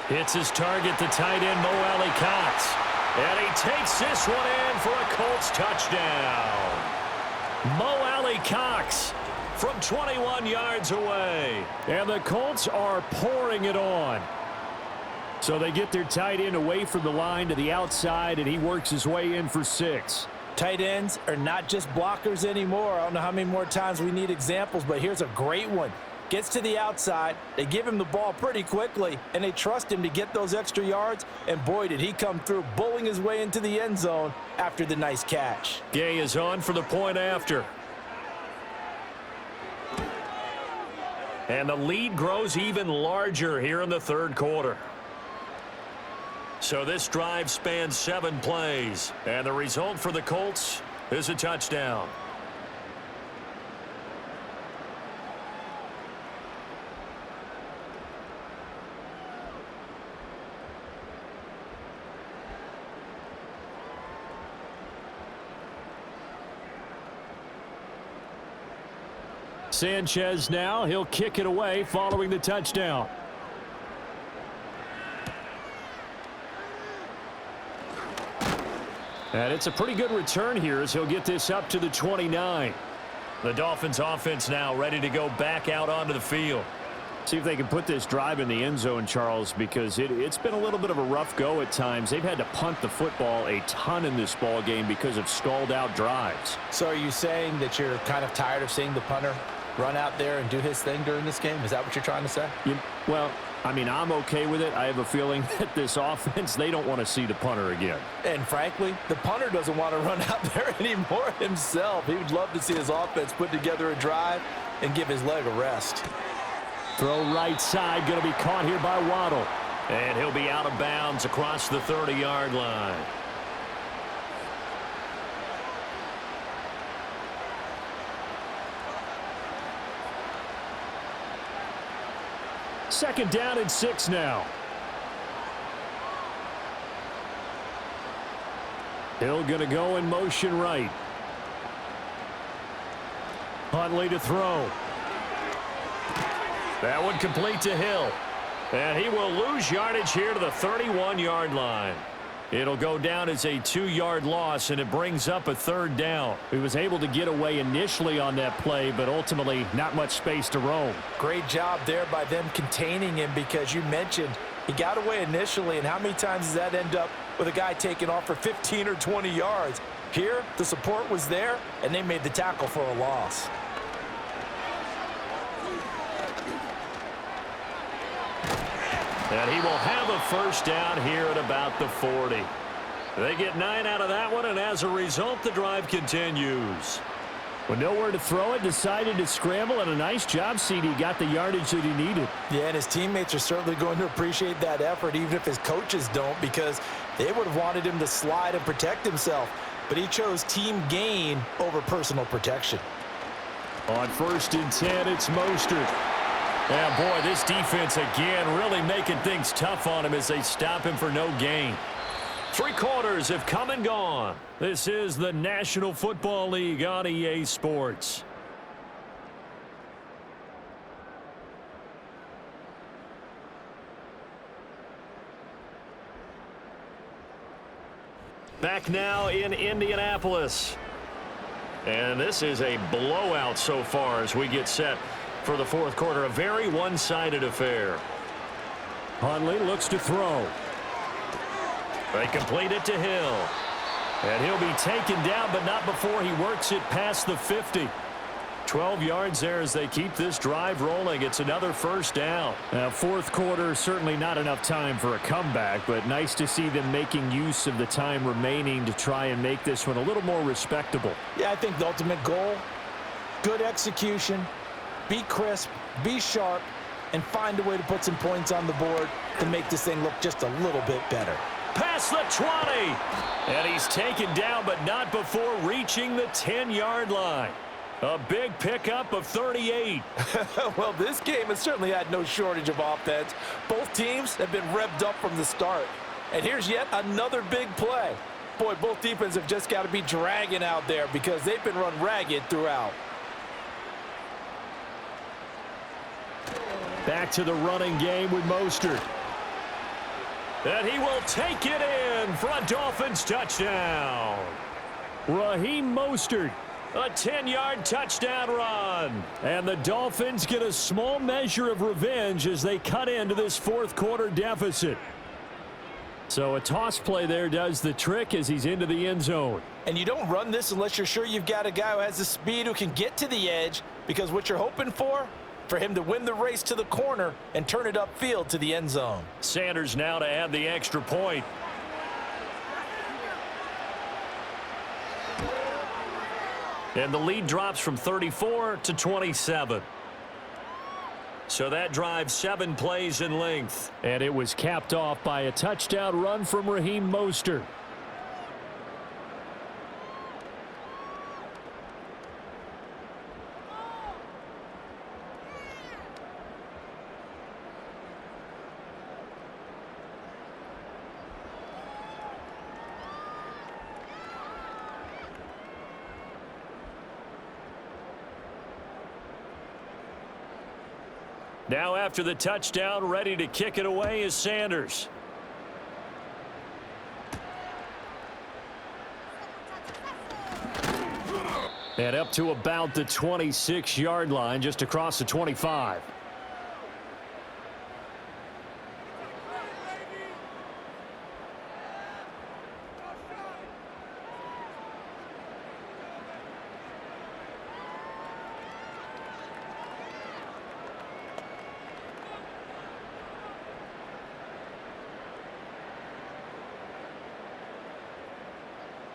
Hits his target, the tight end, Mo Alley Cox. And he takes this one in for a Colts touchdown. Mo Alley Cox from 21 yards away. And the Colts are pouring it on. So they get their tight end away from the line to the outside, and he works his way in for 6. Tight ends are not just blockers anymore. I don't know how many more times we need examples, but here's a great one. Gets to the outside, they give him the ball pretty quickly, and they trust him to get those extra yards, and boy, did he come through, bowling his way into the end zone after the nice catch. Gay is on for the point after. And the lead grows even larger here in the third quarter. So this drive spans 7 plays, and the result for the Colts is a touchdown. Sanchez now, he'll kick it away following the touchdown. And it's a pretty good return here as he'll get this up to the 29. The Dolphins offense now ready to go back out onto the field. See if they can put this drive in the end zone, Charles, because it's been a little bit of a rough go at times. They've had to punt the football a ton in this ball game because of stalled out drives. So are you saying that you're kind of tired of seeing the punter run out there and do his thing during this game? Is that what you're trying to say? Well, I mean, I'm okay with it. I have a feeling that this offense, they don't want to see the punter again. And frankly, the punter doesn't want to run out there anymore himself. He would love to see his offense put together a drive and give his leg a rest. Throw right side, going to be caught here by Waddle. And he'll be out of bounds across the 30-yard line. Second down and 6 now. Hill going to go in motion right. Huntley to throw. That one complete to Hill. And he will lose yardage here to the 31-yard line. It'll go down as a 2-yard loss, and it brings up a third down. He was able to get away initially on that play, but ultimately not much space to roam. Great job there by them containing him, because you mentioned he got away initially, and how many times does that end up with a guy taking off for 15 or 20 yards? Here, the support was there, and they made the tackle for a loss. And he will have a first down here at about the 40. They get 9 out of that one, and as a result, the drive continues. With nowhere to throw it, decided to scramble, and a nice job, CD. Got the yardage that he needed. Yeah, and his teammates are certainly going to appreciate that effort, even if his coaches don't, because they would have wanted him to slide and protect himself. But he chose team gain over personal protection. On 1st and 10, it's Mostert. Yeah, boy, this defense again really making things tough on him as they stop him for no gain. 3 quarters have come and gone. This is the National Football League on EA Sports. Back now in Indianapolis. And this is a blowout so far as we get set for the fourth quarter. A very one-sided affair. Huntley looks to throw. They complete it to Hill. And he'll be taken down, but not before he works it past the 50. 12 yards there as they keep this drive rolling. It's another first down. Now, fourth quarter, certainly not enough time for a comeback, but nice to see them making use of the time remaining to try and make this one a little more respectable. Yeah, I think the ultimate goal, good execution, be crisp, be sharp, and find a way to put some points on the board to make this thing look just a little bit better. Past the 20. And he's taken down, but not before reaching the 10-yard line. A big pickup of 38. Well, this game has certainly had no shortage of offense. Both teams have been revved up from the start. And here's yet another big play. Boy, both defenses have just got to be dragging out there because they've been run ragged throughout. Back to the running game with Mostert. And he will take it in for a Dolphins touchdown. Raheem Mostert, a 10-yard touchdown run. And the Dolphins get a small measure of revenge as they cut into this fourth quarter deficit. So a toss play there does the trick as he's into the end zone. And you don't run this unless you're sure you've got a guy who has the speed who can get to the edge, because what you're hoping for him to win the race to the corner and turn it upfield to the end zone. Sanders now to add the extra point. And the lead drops from 34 to 27. So that drives 7 plays in length. And it was capped off by a touchdown run from Raheem Mostert. Now after the touchdown, ready to kick it away is Sanders. And up to about the 26-yard line, just across the 25.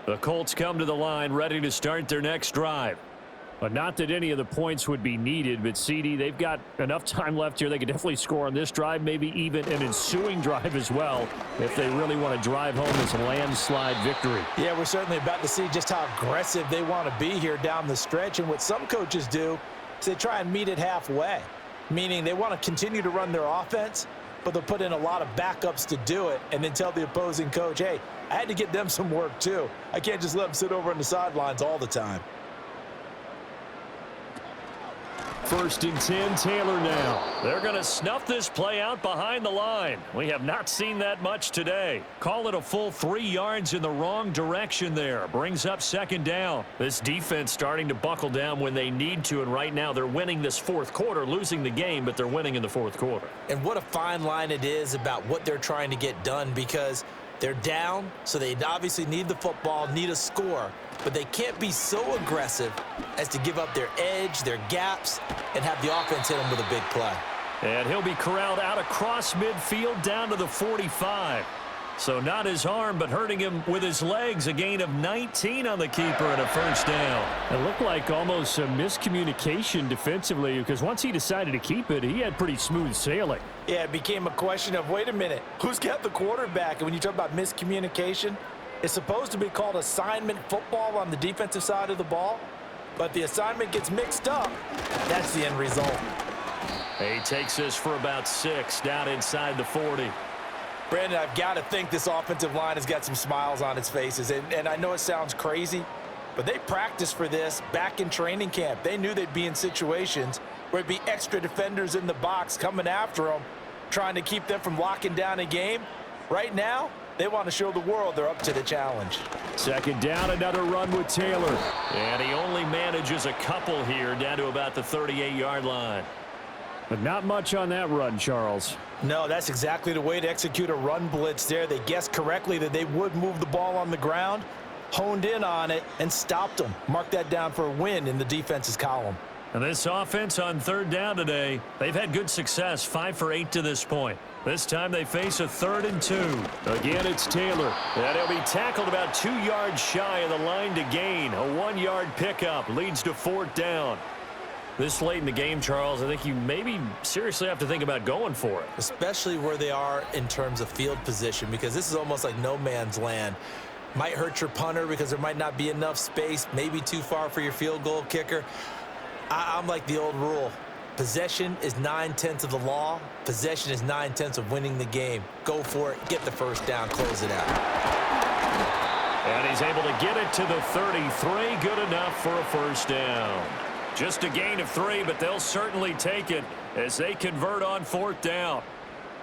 The Colts come to the line ready to start their next drive. But not that any of the points would be needed, but CD, they've got enough time left here. They could definitely score on this drive, maybe even an ensuing drive as well, if they really want to drive home this landslide victory. Yeah, we're certainly about to see just how aggressive they want to be here down the stretch. And what some coaches do is they try and meet it halfway, meaning they want to continue to run their offense, but they'll put in a lot of backups to do it and then tell the opposing coach, hey, I had to get them some work too. I can't just let them sit over on the sidelines all the time. 1st and 10, Taylor now. They're going to snuff this play out behind the line. We have not seen that much today. Call it a full 3 yards in the wrong direction there. Brings up 2nd down. This defense starting to buckle down when they need to, and right now they're winning this fourth quarter, losing the game, but they're winning in the fourth quarter. And what a fine line it is about what they're trying to get done, because they're down, so they obviously need the football, need a score, but they can't be so aggressive as to give up their edge, their gaps, and have the offense hit them with a big play. And he'll be corralled out across midfield down to the 45. So not his arm, but hurting him with his legs. A gain of 19 on the keeper and a 1st down. It looked like almost a miscommunication defensively, because once he decided to keep it, he had pretty smooth sailing. Yeah, it became a question of, wait a minute, who's got the quarterback? And when you talk about miscommunication, it's supposed to be called assignment football on the defensive side of the ball, but the assignment gets mixed up. That's the end result. He takes this for about 6 down inside the 40. Brandon, I've got to think this offensive line has got some smiles on its faces. And I know it sounds crazy, but they practiced for this back in training camp. They knew they'd be in situations where it'd be extra defenders in the box coming after them, trying to keep them from locking down a game. Right now, they want to show the world they're up to the challenge. 2nd down, another run with Taylor. And he only manages a couple here down to about the 38-yard line. But not much on that run, Charles. No, that's exactly the way to execute a run blitz there. They guessed correctly that they would move the ball on the ground, honed in on it, and stopped them. Mark that down for a win in the defense's column. And this offense on 3rd down today, they've had good success, 5 for 8 to this point. This time they face a 3rd and 2. Again, it's Taylor. And he'll be tackled about 2 yards shy of the line to gain. A 1-yard pickup leads to 4th down. This late in the game, Charles, I think you maybe seriously have to think about going for it. Especially where they are in terms of field position, because this is almost like no man's land. Might hurt your punter because there might not be enough space, maybe too far for your field goal kicker. I'm like the old rule. Possession is 9/10 of the law. Possession is 9/10 of winning the game. Go for it. Get the first down. Close it out. And he's able to get it to the 33. Good enough for a first down. Just a gain of 3, but they'll certainly take it as they convert on 4th down.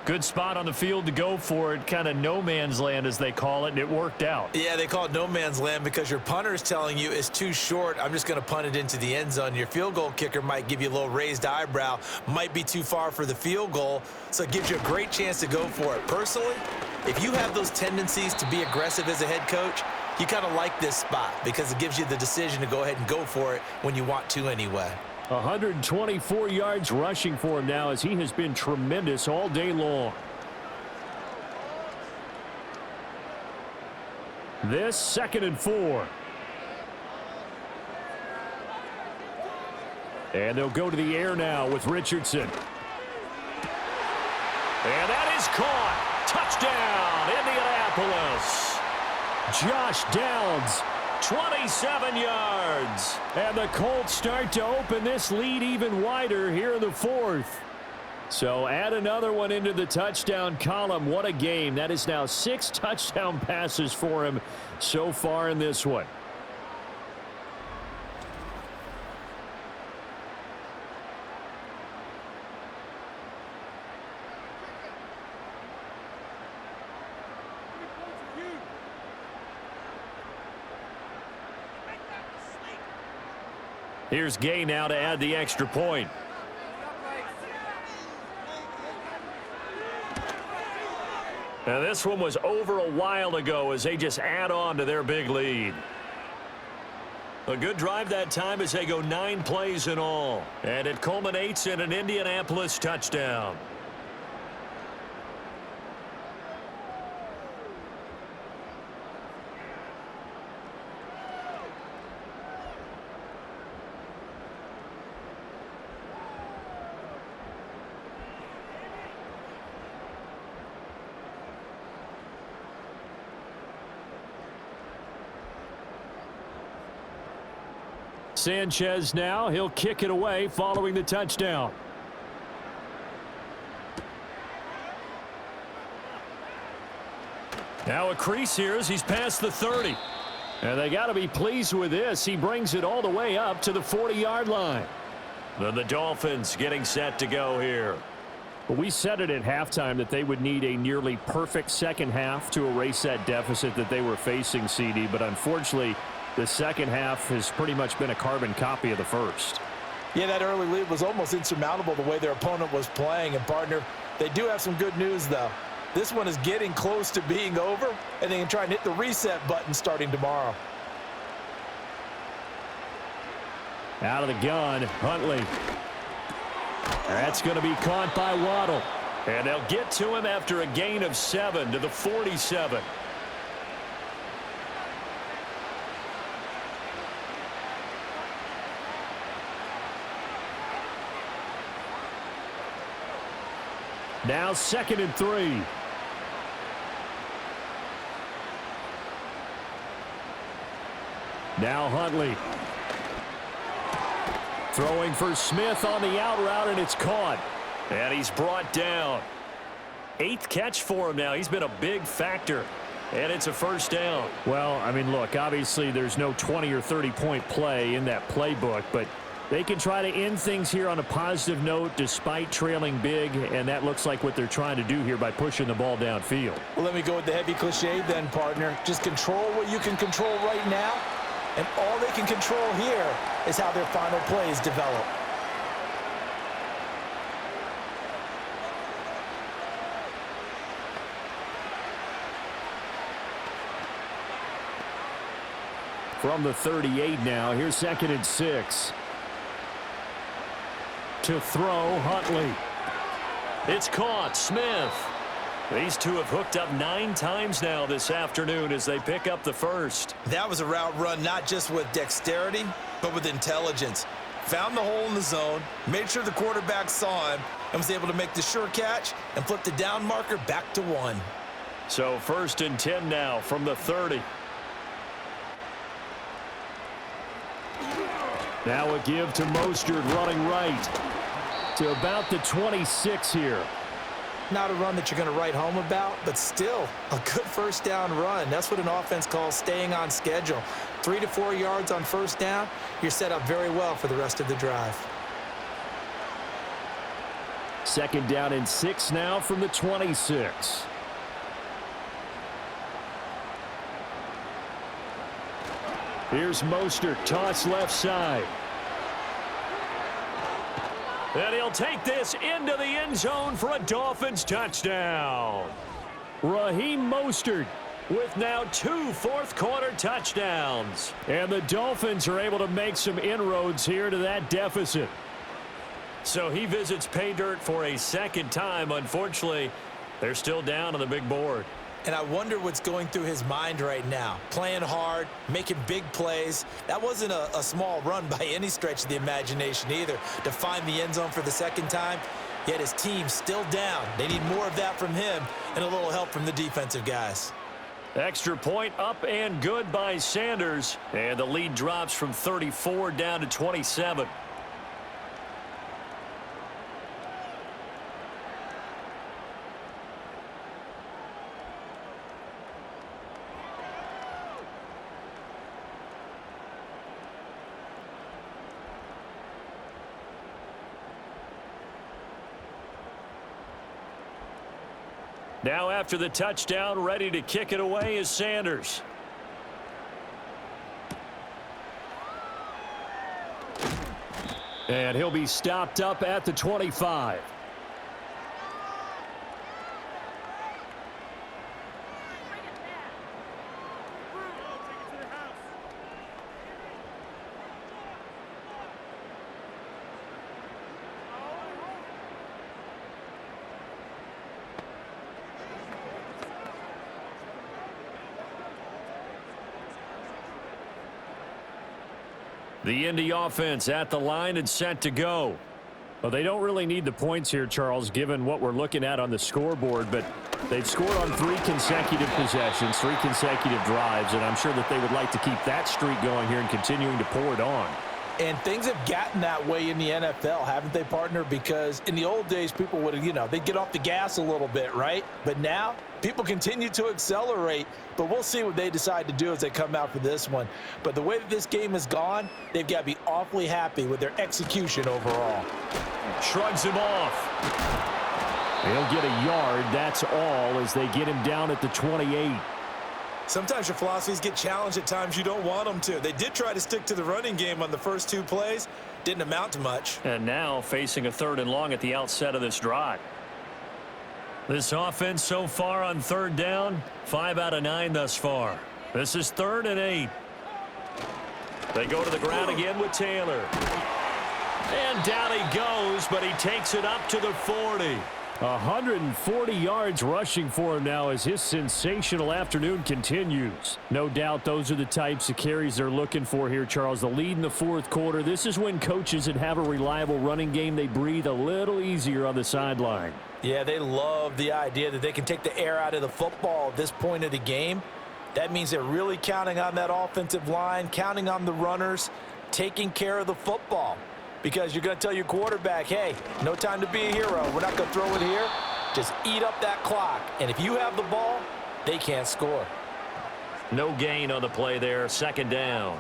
Good spot on the field to go for it. Kind of no man's land, as they call it, and it worked out. Yeah, they call it no man's land because your punter is telling you it's too short. I'm just going to punt it into the end zone. Your field goal kicker might give you a little raised eyebrow. Might be too far for the field goal, so it gives you a great chance to go for it. Personally, if you have those tendencies to be aggressive as a head coach, you kind of like this spot because it gives you the decision to go ahead and go for it when you want to anyway. 124 yards rushing for him now as he has been tremendous all day long. This 2nd and 4. And they'll go to the air now with Richardson. And that is caught. Touchdown, Indianapolis. Josh Downs, 27 yards. And the Colts start to open this lead even wider here in the 4th. So add another one into the touchdown column. What a game. That is now 6 touchdown passes for him so far in this one. Here's Gay now to add the extra point. Now this one was over a while ago as they just add on to their big lead. A good drive that time as they go 9 plays in all. And it culminates in an Indianapolis touchdown. Sanchez now, he'll kick it away following the touchdown. Now a crease here as he's past the 30. And they got to be pleased with this. He brings it all the way up to the 40-yard line. Then the Dolphins getting set to go here. Well, we said it at halftime that they would need a nearly perfect second half to erase that deficit that they were facing, CD. But unfortunately, the second half has pretty much been a carbon copy of the first. Yeah, that early lead was almost insurmountable the way their opponent was playing. And, partner, they do have some good news, though. This one is getting close to being over, and they can try and hit the reset button starting tomorrow. Out of the gun, Huntley. That's going to be caught by Waddle. And they'll get to him after a gain of 7 to the 47. Now 2nd and 3. Now Huntley. Throwing for Smith on the out route, and it's caught. And he's brought down. 8th catch for him now. He's been a big factor. And it's a first down. Well, I mean, look, obviously there's no 20 or 30-point play in that playbook, but they can try to end things here on a positive note despite trailing big, and that looks like what they're trying to do here by pushing the ball downfield. Well, let me go with the heavy cliche then, partner. Just control what you can control right now, and all they can control here is how their final plays develop. From the 38 now, here's 2nd and 6. To throw, Huntley. It's caught, Smith. These two have hooked up 9 times now this afternoon as they pick up the first. That was a route run not just with dexterity, but with intelligence. found the hole in the zone, made sure the quarterback saw him, and was able to make the sure catch and flip the down marker back to 1. So 1st and 10 now from the 30. Now a give to Mostert running right to about the 26 here. Not a run that you're going to write home about, but still a good first down run. That's what an offense calls staying on schedule. 3 to 4 yards on first down, you're set up very well for the rest of the drive. 2nd down and 6 now from the 26. Here's Mostert, toss left side. And he'll take this into the end zone for a Dolphins touchdown. Raheem Mostert with now 2 fourth-quarter touchdowns. And the Dolphins are able to make some inroads here to that deficit. So he visits pay dirt for a 2nd time. Unfortunately, they're still down on the big board. And I wonder what's going through his mind right now. Playing hard, making big plays. That wasn't a small run by any stretch of the imagination either. To find the end zone for the 2nd time, yet his team's still down. They need more of that from him and a little help from the defensive guys. Extra point up and good by Sanders. And the lead drops from 34 down to 27. Now after the touchdown, ready to kick it away is Sanders. And he'll be stopped up at the 25. The Indy offense at the line and set to go. Well, they don't really need the points here, Charles, given what we're looking at on the scoreboard, but they've scored on 3 consecutive possessions, 3 consecutive drives, and I'm sure that they would like to keep that streak going here and continuing to pour it on. And things have gotten that way in the NFL, haven't they, partner? Because in the old days, people would, they'd get off the gas a little bit, right? But now, people continue to accelerate. But we'll see what they decide to do as they come out for this one. But the way that this game has gone, they've got to be awfully happy with their execution overall. Shrugs him off. He'll get a yard, that's all, as they get him down at the 28. Sometimes your philosophies get challenged at times you don't want them to. They did try to stick to the running game on the first 2 plays. Didn't amount to much. And now facing a 3rd and long at the outset of this drive. This offense so far on 3rd down, 5 out of 9 thus far. This is 3rd and 8. They go to the ground again with Taylor. And down he goes, but he takes it up to the 40. 140 yards rushing for him now as his sensational afternoon continues. No doubt those are the types of carries they're looking for here, Charles. The lead in the 4th quarter. This is when coaches that have a reliable running game, they breathe a little easier on the sideline. Yeah, they love the idea that they can take the air out of the football at this point of the game. That means they're really counting on that offensive line, counting on the runners, taking care of the football. Because you're going to tell your quarterback, hey, no time to be a hero. We're not going to throw it here. Just eat up that clock. And if you have the ball, they can't score. No gain on the play there, 2nd down.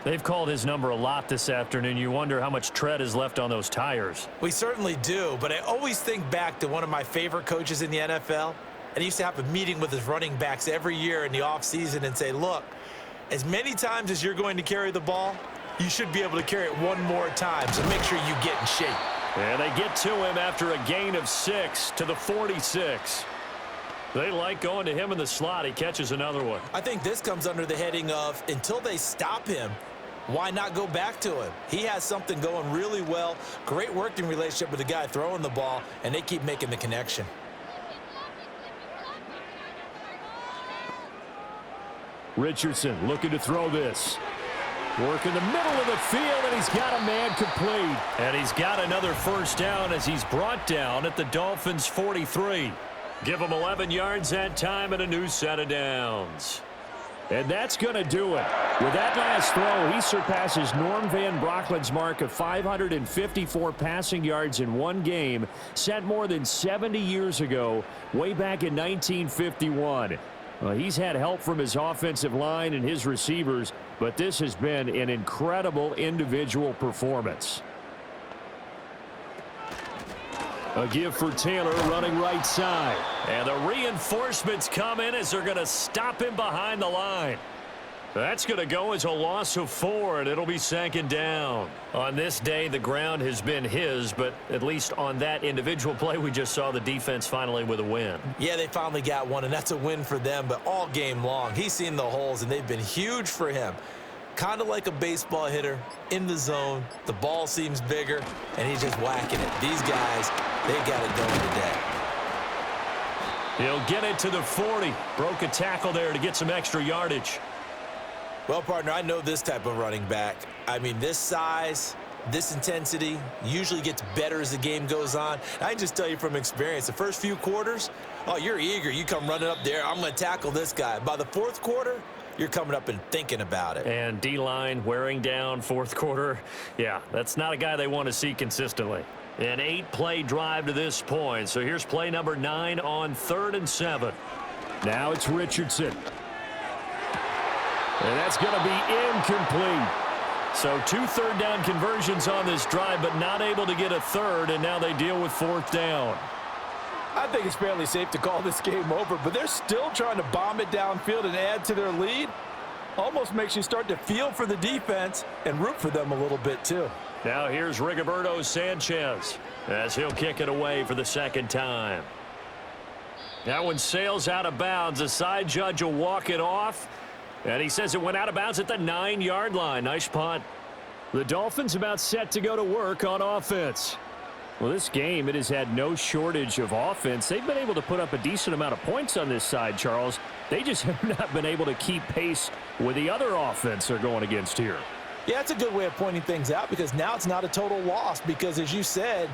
They've called his number a lot this afternoon. You wonder how much tread is left on those tires. We certainly do, but I always think back to one of my favorite coaches in the NFL. And he used to have a meeting with his running backs every year in the offseason and say, look, as many times as you're going to carry the ball, you should be able to carry it 1 more time, so make sure you get in shape. And they get to him after a gain of 6 to the 46. They like going to him in the slot. He catches another one. I think this comes under the heading of until they stop him, why not go back to him? He has something going really well, great working relationship with the guy throwing the ball, and they keep making the connection. Richardson looking to throw this. Work in the middle of the field, and he's got a man complete. And he's got another first down as he's brought down at the Dolphins' 43. Give him 11 yards that time and a new set of downs. And that's going to do it. With that last throw, he surpasses Norm Van Brocklin's mark of 554 passing yards in one game, set more than 70 years ago, way back in 1951. Well, he's had help from his offensive line and his receivers, but this has been an incredible individual performance. A give for Taylor running right side. And the reinforcements come in as they're going to stop him behind the line. That's going to go as a loss of 4, and it'll be second down. On this day, the ground has been his, but at least on that individual play, we just saw the defense finally with a win. Yeah, they finally got one, and that's a win for them, but all game long, he's seen the holes, and they've been huge for him. Kind of like a baseball hitter in the zone. The ball seems bigger, and he's just whacking it. These guys, they got it going today. He'll get it to the 40. Broke a tackle there to get some extra yardage. Well, partner, I know this type of running back. I mean, this size, this intensity usually gets better as the game goes on. I can just tell you from experience, the first few quarters, oh, you're eager. You come running up there, I'm going to tackle this guy. By the fourth quarter, you're coming up and thinking about it. And D-line wearing down fourth quarter. Yeah, that's not a guy they want to see consistently. An 8-play drive to this point. So here's play number 9 on 3rd and 7. Now it's Richardson. And that's going to be incomplete. So 2 third-down conversions on this drive, but not able to get a third, and now they deal with 4th down. I think it's fairly safe to call this game over, but they're still trying to bomb it downfield and add to their lead. Almost makes you start to feel for the defense and root for them a little bit too. Now here's Rigoberto Sanchez as he'll kick it away for the second time. That one sails out of bounds. The side judge will walk it off, and he says it went out of bounds at the 9-yard line. Nice punt. The Dolphins about set to go to work on offense. Well, this game, it has had no shortage of offense. They've been able to put up a decent amount of points on this side, Charles. They just have not been able to keep pace with the other offense they're going against here. Yeah, it's a good way of pointing things out because now it's not a total loss because, as you said,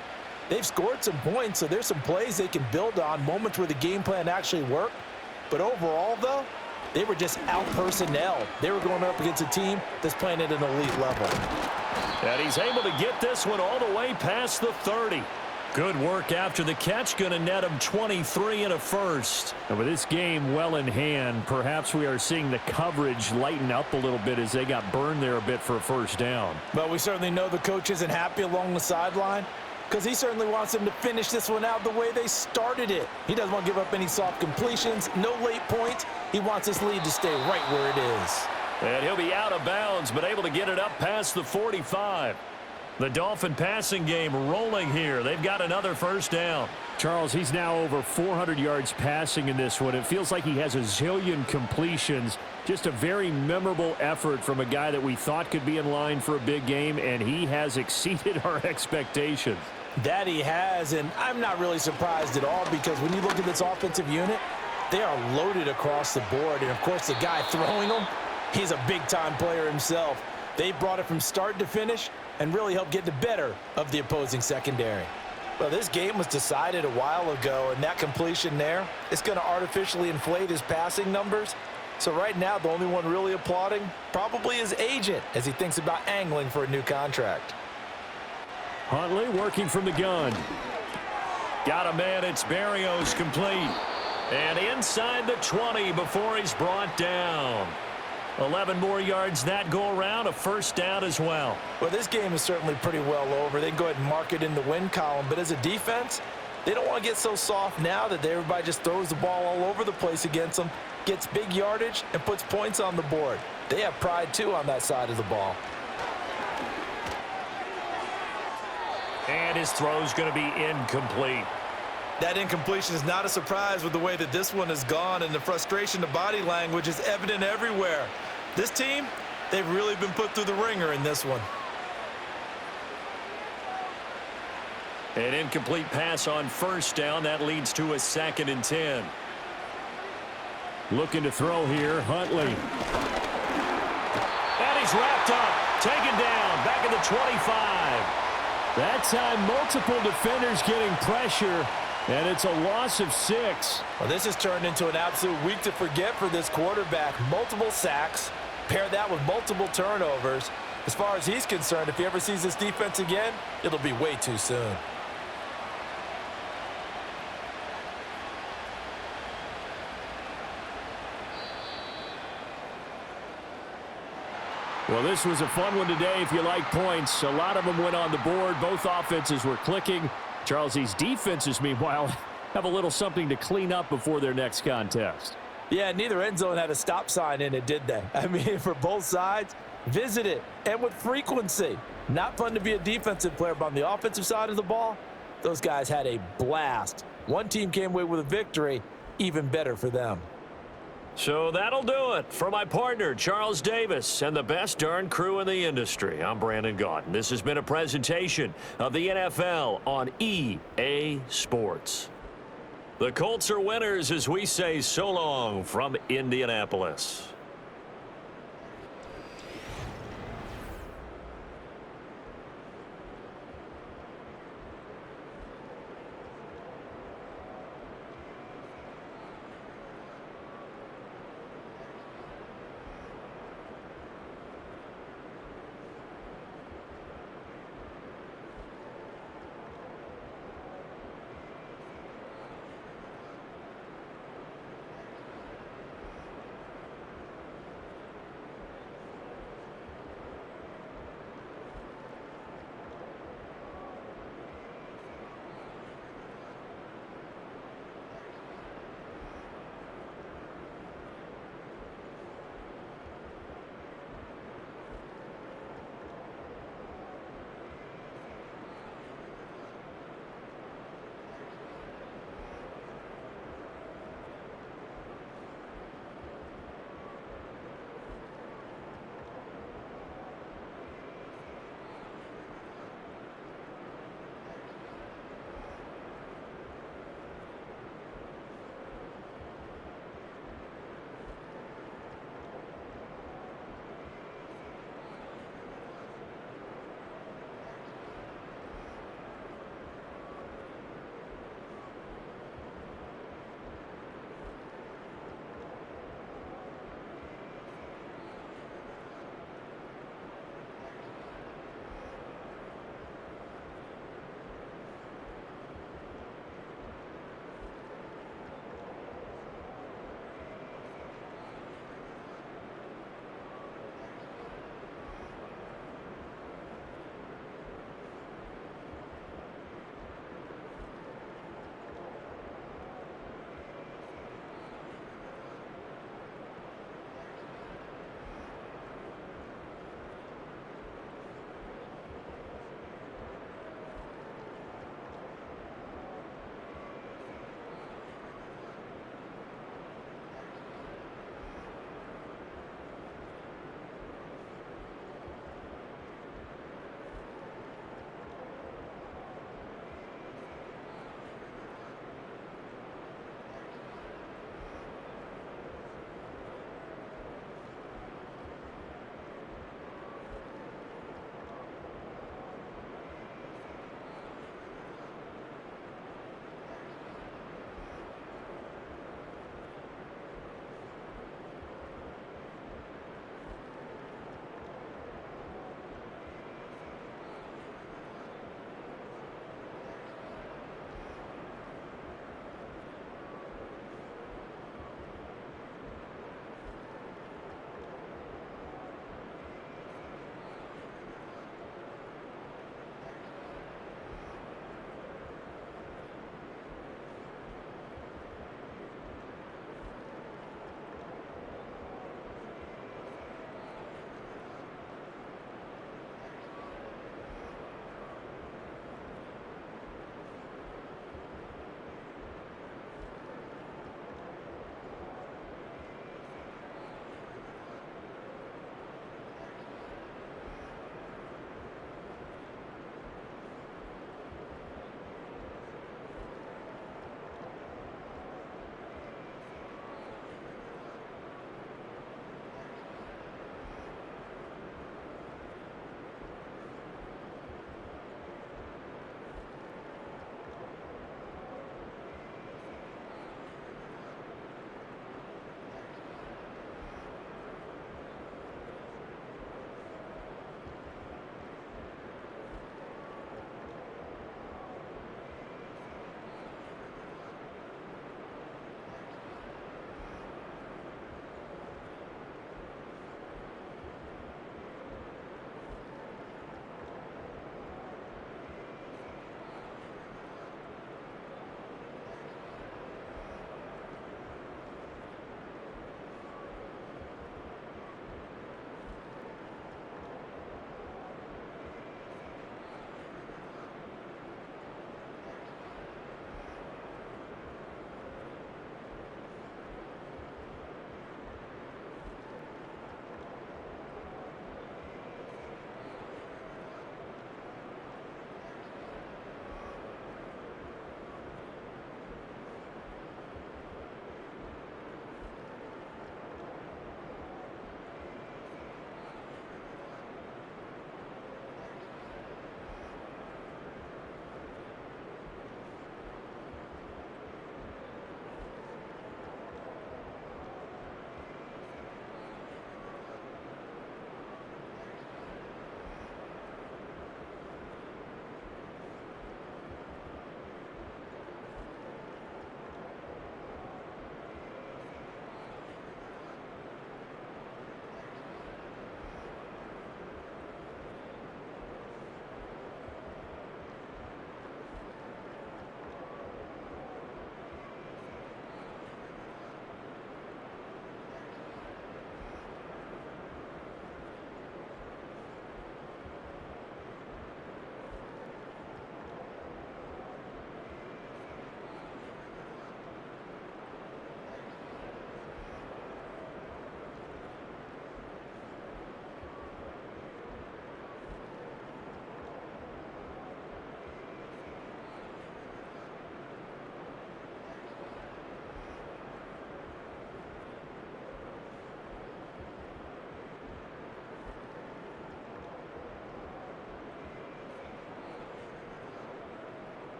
they've scored some points, so there's some plays they can build on, moments where the game plan actually worked. But overall, though, they were just out-personnel. They were going up against a team that's playing at an elite level. And he's able to get this one all the way past the 30. Good work after the catch. Going to net him 23 and a first. And with this game well in hand, perhaps we are seeing the coverage lighten up a little bit as they got burned there a bit for a first down. But we certainly know the coach isn't happy along the sideline because he certainly wants them to finish this one out the way they started it. He doesn't want to give up any soft completions, no late points. He wants this lead to stay right where it is. And he'll be out of bounds, but able to get it up past the 45. The Dolphin passing game rolling here. They've got another first down. Charles, he's now over 400 yards passing in this one. It feels like he has a zillion completions. Just a very memorable effort from a guy that we thought could be in line for a big game, and he has exceeded our expectations. That he has, and I'm not really surprised at all because when you look at this offensive unit, they are loaded across the board. And, of course, the guy throwing them, he's a big-time player himself. They brought it from start to finish and really helped get the better of the opposing secondary. Well, this game was decided a while ago, and that completion there is going to artificially inflate his passing numbers. So right now, the only one really applauding probably his agent as he thinks about angling for a new contract. Huntley working from the gun. Got a man. It's Berrios complete. And inside the 20 before he's brought down. 11 more yards that go around, a first down as well. Well, this game is certainly pretty well over. They can go ahead and mark it in the win column, but as a defense, they don't want to get so soft now that everybody just throws the ball all over the place against them, gets big yardage, and puts points on the board. They have pride, too, on that side of the ball. And his throw's going to be incomplete. That incompletion is not a surprise with the way that this one has gone, and the frustration, the body language is evident everywhere. This team, they've really been put through the ringer in this one. An incomplete pass on first down. That leads to a 2nd and 10. Looking to throw here, Huntley. And he's is wrapped up, taken down, back at the 25. That time, multiple defenders getting pressure, and it's a loss of 6. Well, this has turned into an absolute week to forget for this quarterback. Multiple sacks, pair that with multiple turnovers. As far as he's concerned, if he ever sees this defense again, it'll be way too soon. Well, this was a fun one today if you like points. A lot of them went on the board. Both offenses were clicking. Charles, these defenses, meanwhile, have a little something to clean up before their next contest. Yeah, neither end zone had a stop sign in it, did they? I mean, for both sides, visit it, and with frequency. Not fun to be a defensive player, but on the offensive side of the ball, those guys had a blast. One team came away with a victory, even better for them. So that'll do it for my partner, Charles Davis, and the best darn crew in the industry. I'm Brandon Gaudin. This has been a presentation of the NFL on EA Sports. The Colts are winners as we say so long from Indianapolis.